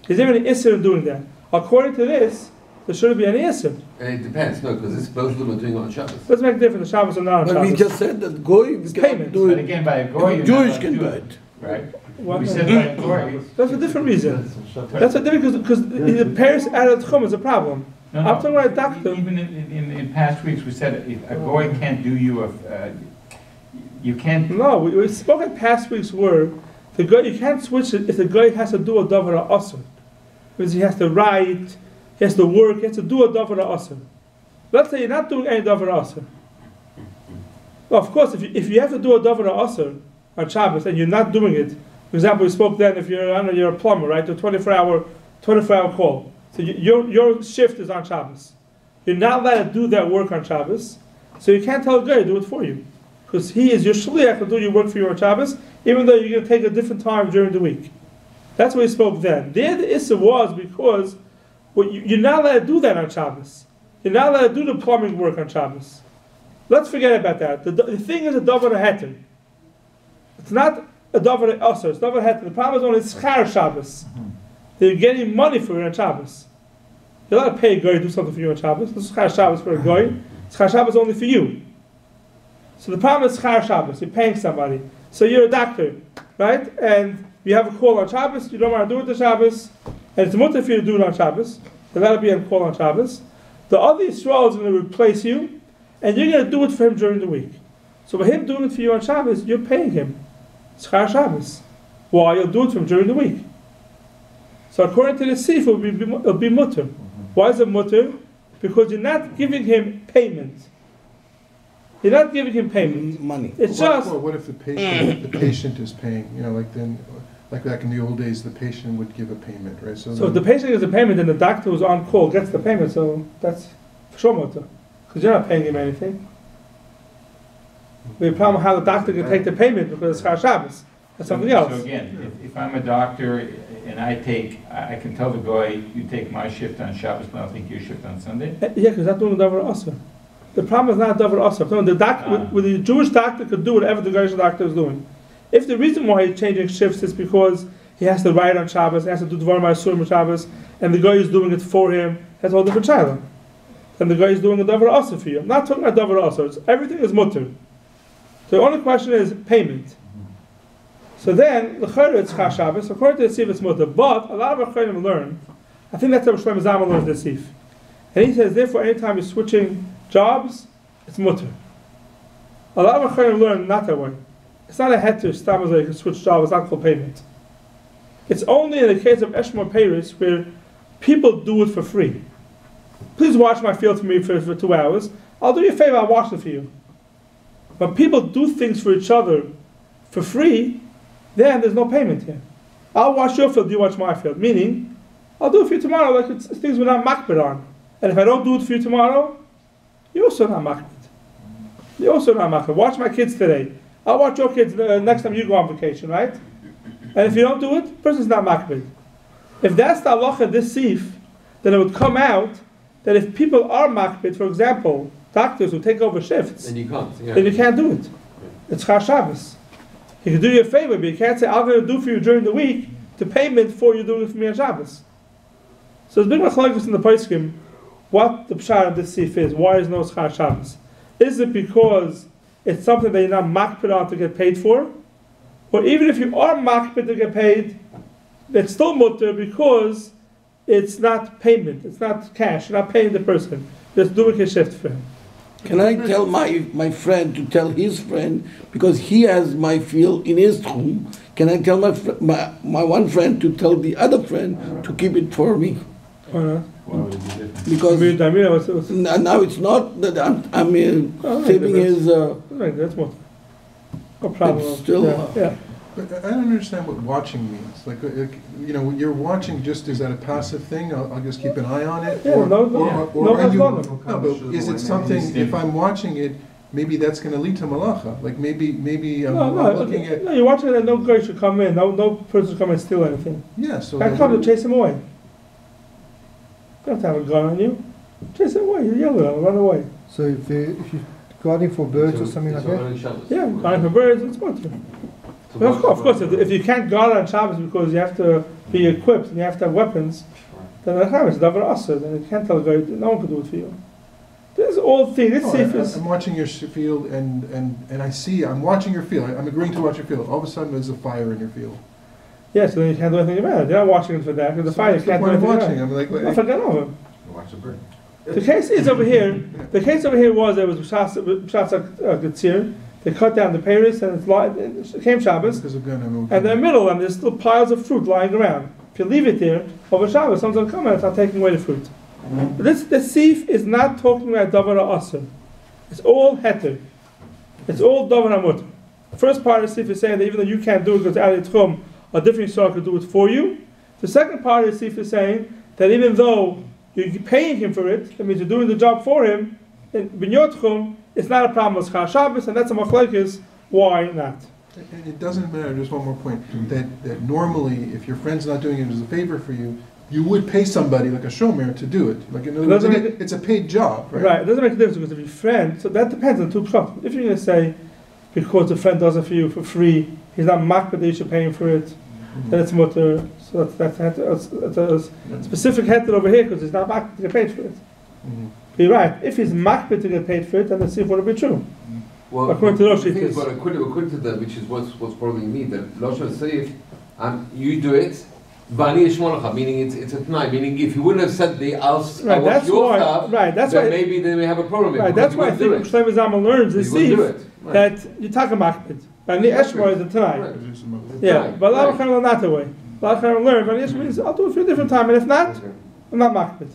Is there any issur in doing that? According to this, there shouldn't be any issur. It depends, no, because both of them are doing it on Shabbos. Let's make a difference. The Shabbos are not on Shabbos. But we just said that goy cannot do it. But again, by a goy, Jewish can do it. Right? What? We said by a goy. That's a different reason. That's a different because the parents added tchum is a problem. No, I'm talking about a doctor. Even in past weeks, we said if a goy can't do you you can't. No, we spoke at past week's word. The guy you can't switch it if the guy has to do a davar asur, because he has to write, he has to work, he has to do a davar asur. Let's say you're not doing any davar asur. Well, of course, if you have to do a davar asur on Shabbos and you're not doing it, for example, we spoke then if you're a plumber, right, a 24-hour call. So your shift is on Shabbos. You're not allowed to do that work on Shabbos, so you can't tell a guy to do it for you, because he is your shliach to do your work for you on Shabbos, even though you're going to take a different time during the week. That's what we spoke then. There the issur was because you're not allowed to do that on Shabbos. You're not allowed to do the plumbing work on Shabbos. Let's forget about that. The thing is a davar heter. It's not a davar asur. It's davar heter. The problem is only schar Shabbos. They're getting money for it on Shabbos. You're allowed to pay a guy to do something for you on Shabbos. This is schar Shabbos for a guy. Schar Shabbos only for you. So the problem is schar Shabbos. You're paying somebody. So you're a doctor, right? And you have a call on Shabbos. You don't want to do it on Shabbos, and it's mutter for you to do it on Shabbos. So that'll be a call on Shabbos. The other Yisrael is going to replace you, and you're going to do it for him during the week. So by him doing it for you on Shabbos, you're paying him schar Shabbos. Why? You'll do it for him during the week. So according to the Sif, it'll be mutter. Why is it mutter? Because you're not giving him payment. You're not giving him payment. Money. It's Well, just, what if the patient is paying, like then, like back in the old days, the patient would give a payment, right? so if the patient gives a payment, then the doctor who's on call gets the payment, so that's for sure mutter. Because you're not paying him anything. We have a problem how the doctor can take the payment because it's Char Shabbos. That's something else. So again, if I'm a doctor and I can tell the guy, you take my shift on Shabbos, but I'll take your shift on Sunday? Yeah, because that's doing the Davar Asr. The problem is not Davar Asr. No, with the Jewish doctor could do whatever the Goyish doctor is doing. If the reason why he's changing shifts is because he has to write on Shabbos, he has to do Dvar Ma'asurim on Shabbos, and the guy is doing it for him, that's a whole different child. And the guy is doing a Davar Asr for you. I'm not talking about Davar Asr. Everything is mutter. So the only question is payment. So then, l'chayr it's Char Shabbos, according to the Sif it's mutter. But a lot of Achronim learn, I think that's how Shlomo Zalman learns the Sif. And he says, therefore, anytime you're switching jobs, it's mutter. A lot of Achronim learn not that way. It's not a heter, stam you can switch jobs, it's not called payment. It's only in the case of Eshmor Paris where people do it for free. Please watch my field for me for 2 hours. I'll do you a favor, I'll watch it for you. When people do things for each other for free, then there's no payment here. I'll watch your field, you watch my field. Meaning, I'll do it for you tomorrow, like it's things we're not makbid on. And if I don't do it for you tomorrow, you're also not makbid. You're also not makbid. Watch my kids today. I'll watch your kids next time you go on vacation, right? And if you don't do it, the person's not makbid. If that's the halacha, this sif, then it would come out that if people are makbid, for example, doctors who take over shifts, then you can't. Yeah. Then you can't do it. It's Char Shabbos. He can do you a favor, but you can't say, I'm going to do for you during the week to payment for you doing it for me on Shabbos. So there's big machlokes in the poskim what the pshat of this sif is. Why is no Char Shabbos? Is it because it's something that you're not makbid on to get paid for? Or even if you are makbid to get paid, it's still mutter because it's not payment, it's not cash, you're not paying the person, just doing a shift for him. Can I tell my friend to tell his friend, because he has my field in his home, can I tell my one friend to tell the other friend to keep it for me? Why not? Because now it's not that I'm saving his... Right, that's mutter. No problem. It's still... Yeah. But I don't understand what watching means. Like you're watching just, is that a passive thing? I'll just keep an eye on it? Yeah, but is it something, if I'm watching it, maybe that's going to lead to malacha? Like maybe I'm looking at... No, you're watching it and no guy should come in. No person should come and steal anything. Yeah, so... I come to chase him away. You don't have a gun on you. Chase him away. You yell at him, run away. So if you're guarding for birds or something like that? Yeah, guarding for birds, it's mutter. Well, of course, if you can't guard on Shabbos because you have to be equipped and you have to have weapons, then it's Davar Asr, then you can't tell a guy, no one can do it for you. This is all things. I'm watching your field and I see, I'm watching your field. I'm agreeing to watch your field. All of a sudden there's a fire in your field. Yeah, so then you can't do anything about it. You're not watching it for that, because the fire, you can't do anything about it. I'm like, I forget over him. Watch the bird. The case is over here, the case over here was there was B'shas Getzir. They cut down the Paris and it came Shabbos. And in the middle, and there's still piles of fruit lying around. If you leave it there, over Shabbos, someone's going to come and start taking away the fruit. But the sif is not talking about Davar Asr. It's all heter. It's all Davar HaMutter. The first part of the sif is saying that even though you can't do it because out of the Tchum, a different Yisrael could do it for you. The second part of the sif is saying that even though you're paying him for it, that means you're doing the job for him, in B'nai Tchum, it's not a problem with Chal Shabbos, and that's a machlokes. Why not? And it doesn't matter, just one more point, that normally, if your friend's not doing it as a favor for you, you would pay somebody, like a shomer, to do it. Like in other words, it's a paid job, right? Right, it doesn't make a difference, because if your friend, so that depends on two pshat. If you're going to say, because the friend does it for you for free, he's not makbid that you should pay him for it, then it's mutter. So that's a specific heter over here, because he's not makbid to get paid for it. You're right. If he's makbid to get paid for it, then the sif wouldn't be true. Well, according to Rosh the thing is, but according to that, which is what's bothering me, that Rosh Hashanah, you do it, meaning it's a tonight. Meaning if you wouldn't have said the I want your stuff, that's then why maybe then we have a problem. Right, that's why I think Shlomo Zalman learns the sif that you talk makbid. And the Eshmor is the tonight. Yeah, but a lot of them not the way. A lot of them learn, but the Eshmor means I'll do it for a different time, and if not, I'm not makbid.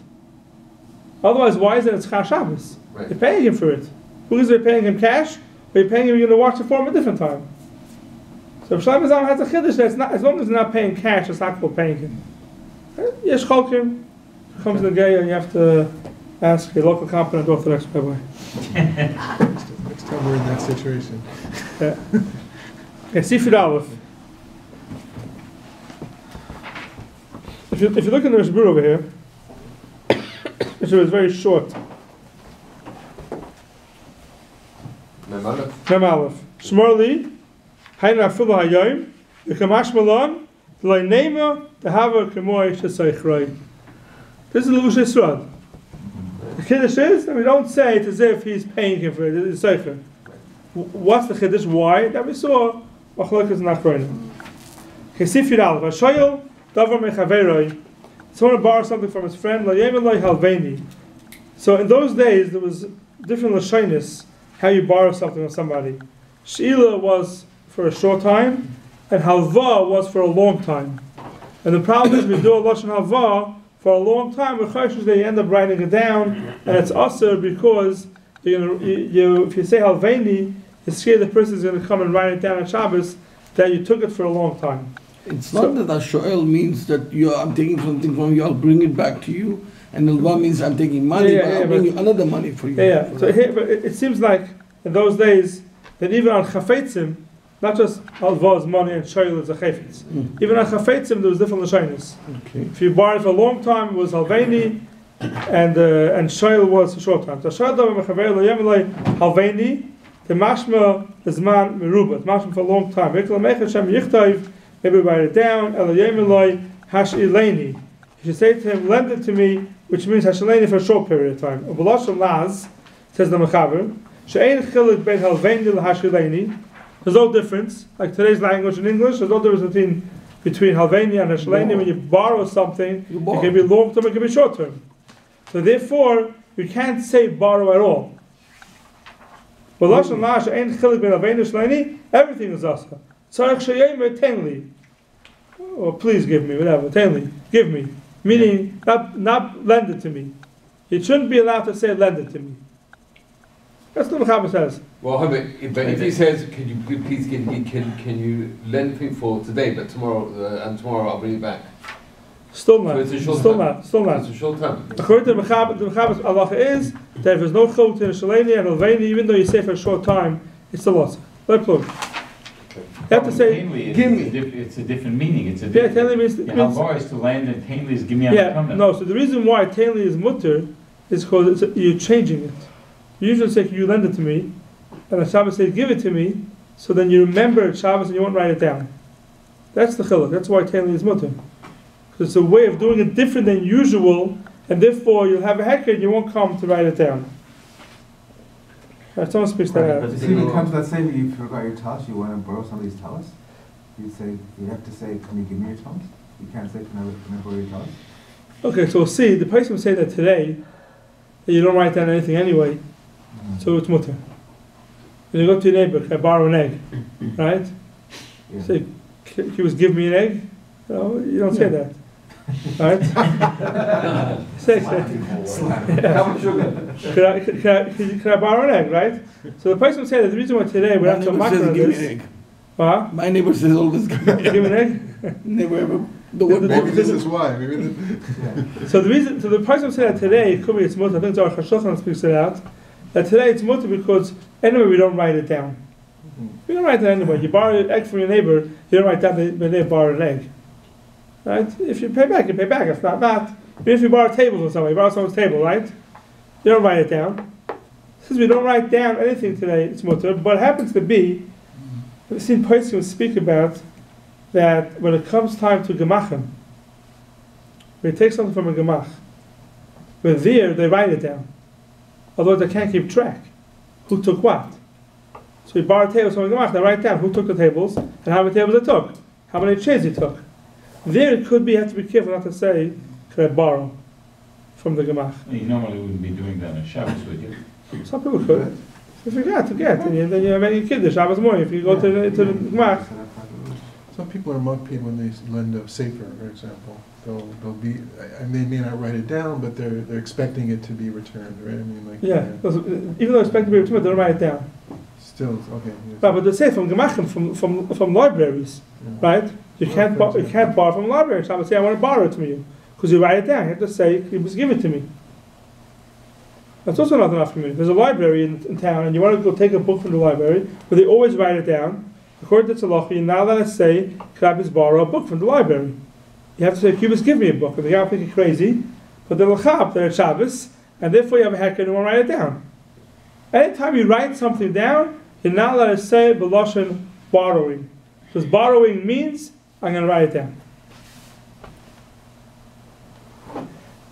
Otherwise, why is it it's Chal Shabbos? Right. You're paying him for it. Who is paying him cash? Or you're paying him, you're going to watch it for him a different time. So if Shlomo Zalman has a chiddush, that's not, as long as you're not paying cash, it's not called paying him. Yesh cholkim, comes the guy and you have to ask your local competent Orthodox rabbi. Next time we're in that situation. Yeah. Okay, Sifid Aleph. If you look in the Spiro over here, which is very short. Mem Aleph. Shmorli, Haina Afilu Hayoim, Yekamash Malon, L'ay Nema, Tehava Kemoy Shesaychroi. This is the Lush Yisrael. The Kiddush is, and we don't say it as if he's paying him for it, it's Saycher. What's the Kiddush? Why? That we saw, Machlokas Nachroina. Kesif Yidal, Vashoyel, Davar Mechaveroi. Someone borrowed something from his friend, L'ayem Eloi Halveini. So in those days, there was different Lashonis, how you borrow something from somebody. Sheila was for a short time, and Halva was for a long time. And the problem is, we do a Lashon Halva for a long time, with Choshes, they end up writing it down, and it's usher because if you say Halveini, you're scared the person is going to come and write it down on Shabbos, that you took it for a long time. It's not that Ashoel means that I'm taking something from you, I'll bring it back to you, and Alva means I'm taking money, but I'll bring you another money for you. So here, but it seems like in those days that even on Chafetzim, not just Alva's money and Shoyl is a Chafetz. Even on Chafetzim there was different Lashonis. If you borrowed for a long time, it was Halveini, and Shoyl was a short time. So Shoyl Davar Mechaver L'ayem Eloi Halveini, the Mashma is man Meruba, Mashma for a long time. Maybe write it down. Eliyem Eloi Hashileni. You should say to him, lend it to me, which means Hashileni for a short period of time. Ubaloshim Laz, says the Mechaber, She'ein Chilik Ben Halveini L'Hashileni. There's no difference. Like today's language in English, there's no difference between Halveini and Hashileni. When you borrow something, it can be long term, it can be short term. So therefore, you can't say borrow at all. Ubaloshim Laz, She'ein Chilik Ben Halveini Hashileni, everything is asa. Or please give me, whatever. Tenli, give me. Meaning, not lend it to me. It shouldn't be allowed to say lend it to me. That's what the Mechaber says. Well, but if he says, can you please can you lend me for today, but tomorrow I'll bring it back. Still not. So it's a short Still term. not. Still not. It's a short term. According to the Mechaber's halacha is that if there's no chot in Shaleni and Alveini, even though you say for a short time, it's a loss. Let plug. You have to say, give me. It's a different meaning. It's a different. Tenli means halvar is to land, and Tenli is give me. No. So the reason why Tenli is mutter is because you're changing it. You usually say, "You lend it to me," and the Shabbos says, "Give it to me." So then you remember it Shabbos and you won't write it down. That's the chiluk. That's why Tenli is mutter, because it's a way of doing it different than usual, and therefore you'll have a hecker and you won't come to write it down. Someone speaks that out. But see, when it comes to, let's say you forgot your talis, you want to borrow somebody's talis, you have to say, can you give me your talis? You can't say, can I borrow your talis? Okay, so see, the person will say that today, that you don't write down anything anyway, so it's mutter. When you go to your neighbor, can I borrow an egg? Right? Yeah. Say, can you give me an egg? No, you don't say that. Right? Say, how much sugar? Can I borrow an egg, right? So the person will say that the reason why today we have to mark on this. My neighbor says always give me an egg. Never ever. Maybe this is why. So the person will say that today, it could be it's mutter. I think Zohar Chashochan speaks it out. That today it's mutter because anyway we don't write it down. We don't write it anyway. You borrow an egg from your neighbor, you don't write down that they borrowed an egg. Right? If you pay back, you pay back. If not. Even if you borrow tables from somebody, you borrow someone's table, right? You don't write it down. Since we don't write down anything today, it's mutter. But it happens to be, I've seen poskim speak about that when it comes time to gemachim, when you take something from a gemach, but there they write it down. Although they can't keep track. Who took what? So you borrow tables from a gemach, they write down who took the tables and how many tables they took, how many chairs you took. There it could be, you have to be careful not to say, can I borrow from the gemach? You normally wouldn't be doing that on Shabbos, would you? Some people could. If you got to get, and then you're making kiddush Shabbos morning. If you go to the gemach, Some people are makpid when they lend a sefer, for example. They'll be, and they may not write it down, but they're expecting it to be returned, right? I mean, like even though expecting to be returned, they don't write it down. Still, okay. Yes. But they say from gemachim, from libraries, right? You can't borrow from libraries. I would say I want to borrow it from you because you write it down. You have to say you must give it to me. That's also not enough for me. There's a library in town, and you want to go take a book from the library, but they always write it down. According to Tzalachi, you're not allowed to say, could I just borrow a book from the library? You have to say, Cubis, give me a book. And the guy will think you're crazy, but they're l'chab, they're Shabbos, and therefore you have a hecker and you want to write it down. Anytime you write something down, you're not allowed to say b'loshen borrowing. Because borrowing means, I'm going to write it down.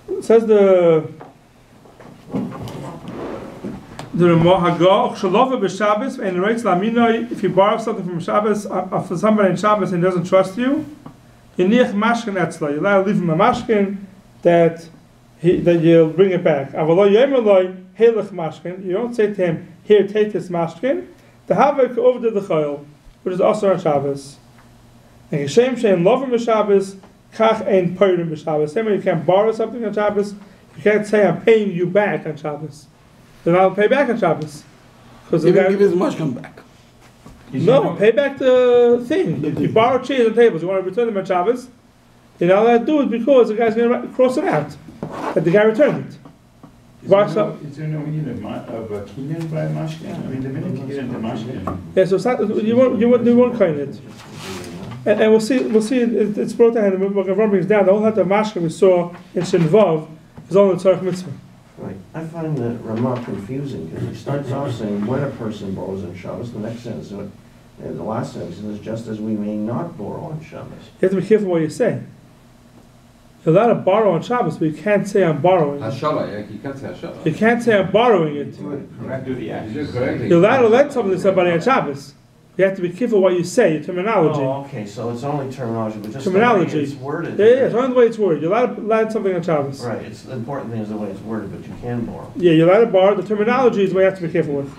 It says the Ramah b'Shabbos and writes Laminoi. If you borrow something from Shabbos for somebody in Shabbos and doesn't trust you, you're allowed to leave him a mashkin that you'll bring it back. You don't say to him, here, take this mashkin. The havik over the chel, which is also on Shabbos. And Hashem shein lovim b'Shabbos, kach ein peirim b'Shabbos. Same way you can't borrow something on Shabbos, you can't say I'm paying you back on Shabbos. Then I'll pay back on Shabbos. Because the guy give his mashkin back. No, pay back the thing. If you borrow chairs and tables, you want to return them on Shabbos, you're not allowed to do it because the guy's going to cross it out that the guy returned it. Is there no meaning of a kinyan by mashkin? I mean, the minute you get into mashkin. Yeah, so it's not, you won't coin it. And we'll see. It's brought down. The Rav brings down the whole lot of mashkin we saw in Shinvav is all in the Tzarech Mitzvah. Right. I find the Ramah confusing because he starts off saying when a person borrows on Shabbos, the next sentence, the last sentence is just as we may not borrow on Shabbos. You have to be careful what you say. You're allowed to borrow on Shabbos, but you can't say I'm borrowing. You can't say Hashala. You can't say I'm borrowing it. You're allowed to lend something to somebody on Shabbos. You have to be careful what you say, your terminology. Oh, okay, so it's only terminology, but just terminology. the way it's worded. Yeah, it's only the way it's worded. You're allowed to lend something on Shabbos. Right, it's the important thing is the way it's worded, but you can borrow. Yeah, you're allowed to borrow. The terminology is what you have to be careful with.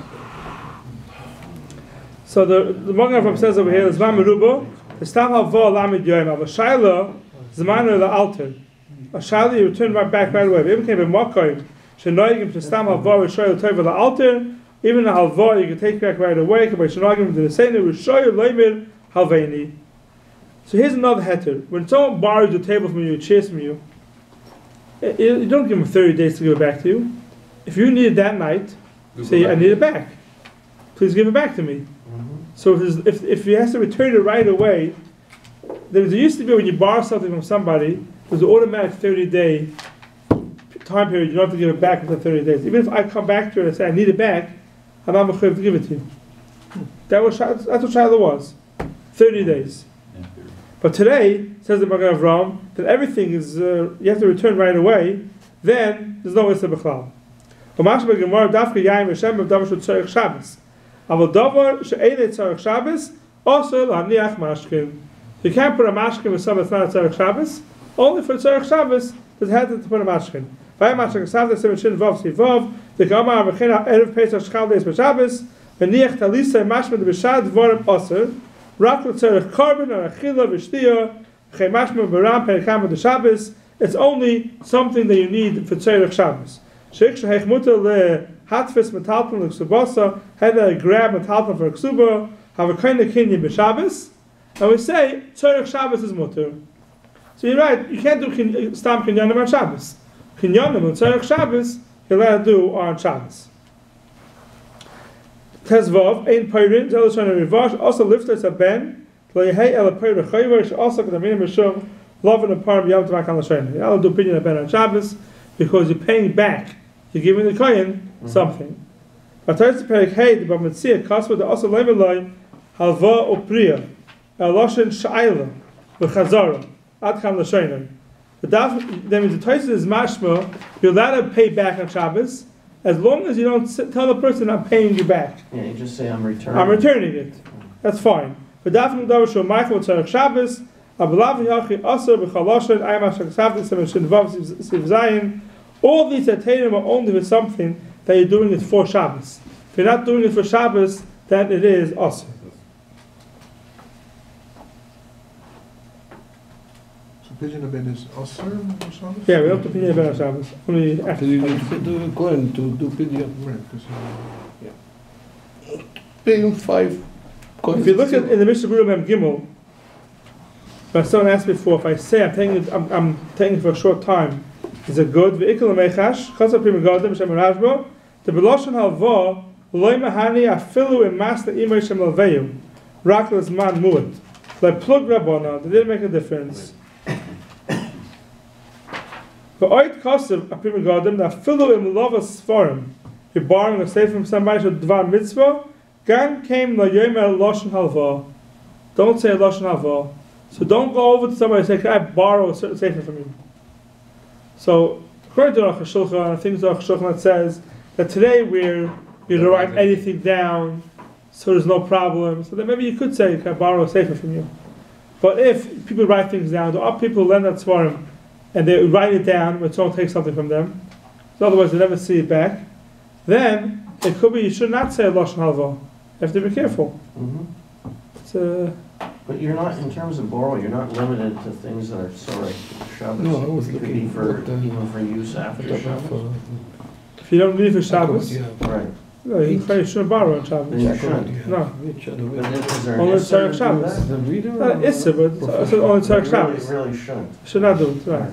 So the Magen says over here, Zman Meruba, the Stam Hava Lamed Yoim, Ava Shaila, Zman the Alter. A Shaila you return right back right away. If it came in Makkah, Shenoigim to Stam Hava Shaila Tova the Alter. Even the halva you can take back right away. So here's another heter. When someone borrows a table from you, chairs from you, you don't give them 30 days to give it back to you. If you need it that night, say I need it back. Please give it back to me. So if he has to return it right away, there used to be when you borrow something from somebody, there's an automatic 30-day time period. You don't have to give it back within 30 days. Even if I come back to it and say I need it back, I'm not mechuyev to give it to you. That's what Shiloh was. 30 days. But today, says the Magen Avraham, that everything is, you have to return right away, then there's no Issa B'chlal. You can't put a mashkin with something that's not a tzarech Shabbos. Only for tzarech Shabbos, there's had to put a mashkin. The Gemara Mechina Erev Pesach Shchal Deis B'Shabbos V'niach Talisa Mashma B'Shad Dvorim Oser Rak L'Tzarech Korban or Achila V'Shtiya Chei Mashma B'Ram Perikam B'Shabbos. It's only something that you need for tzarech Shabbos. Sheikh Sheikh Mutter LeHatfis Metalton L'Ksubasa had a grab Metalton for Ksuba have a kind of kinyan B'Shabbos, and we say tzarech Shabbos is Mutter. So you're right. You can't do Stam Kinyanim on Shabbos. Kinyanim on tzarech Shabbos you're allowed to do on Shabbos. Tezvav, ein peirin, zelashon rivash, also lifters a ben, leihei el peirin chayver, also k'tamim b'shum, love and a parm yom t'mak al l'shoyim. You're allowed to do opinion a ben on Shabbos, because you're paying back, you're giving the kohen something. But Taisa perik hey, the b'mitzia, kasva, the also leveloi, halva upriya, el loshen sha'ila, v'chazara, ad kam l'shoyim. But that means the Taisa is mashma, you're allowed to pay back on Shabbos, as long as you don't tell the person I'm paying you back. Yeah, you just say I'm returning. I'm returning it. That's fine. But Dafim Davar Shul Michael Tzarech Shabbos, Abulav Yachi Aser B'Chaloshen Ayam Ashak Savdis Semen Vav Siv Zayin. All these Ateinim are only with something that you're doing it for Shabbos. If you're not doing it for Shabbos, then it is Aser. So Pidyon Ben is Osir or Shabbos? Yeah, we don't do Pidyon Ben on Shabbos. Only after. You need to do a Kohen to do Pidyon. Right, because Pay him 5 coins. If you look at in the Mishnah Berurah Mem Gimel, but someone asked before, if I say I'm taking it for a short time, is it good? Ve'ikol mechash chazar pri megadim b'shem Rashba the beloshen halva loy mahani afilu imas le'imay shem lalveyu rak lezman mu'et like plug rabona. They didn't make a difference. Ve'oit kasev pri megadim afilu im lavas sfarim. You're borrowing a sefer from somebody to dvar mitzvah. Gan came la yomer loshen halva. Don't say loshen halva. So don't go over to somebody and say, can I borrow a certain sefer from you? So, according to Aruch HaShulchan, I think it's Aruch HaShulchan that says that today you don't write anything down, so there's no problem. So then maybe you could say, can I borrow a sefer from you? But if people write things down, there are people who lend that svarim, and they write it down when someone takes something from them, so otherwise they never see it back, then it could be you should not say loshen halva. You have to be careful. But you're not, in terms of borrow, you're not limited to things that are sorry Shabbos. No, I was it could looking be for at, even for use after Shabbos. If you don't need for Shabbos, Right. no, you shouldn't borrow on Shabbos. Then you shouldn't. No. But then is there an Only issur to Tzarech do Shabbos. that? Not Issa, but it's only Tzarech Shabbos. Really shouldn't. Should not do it, right.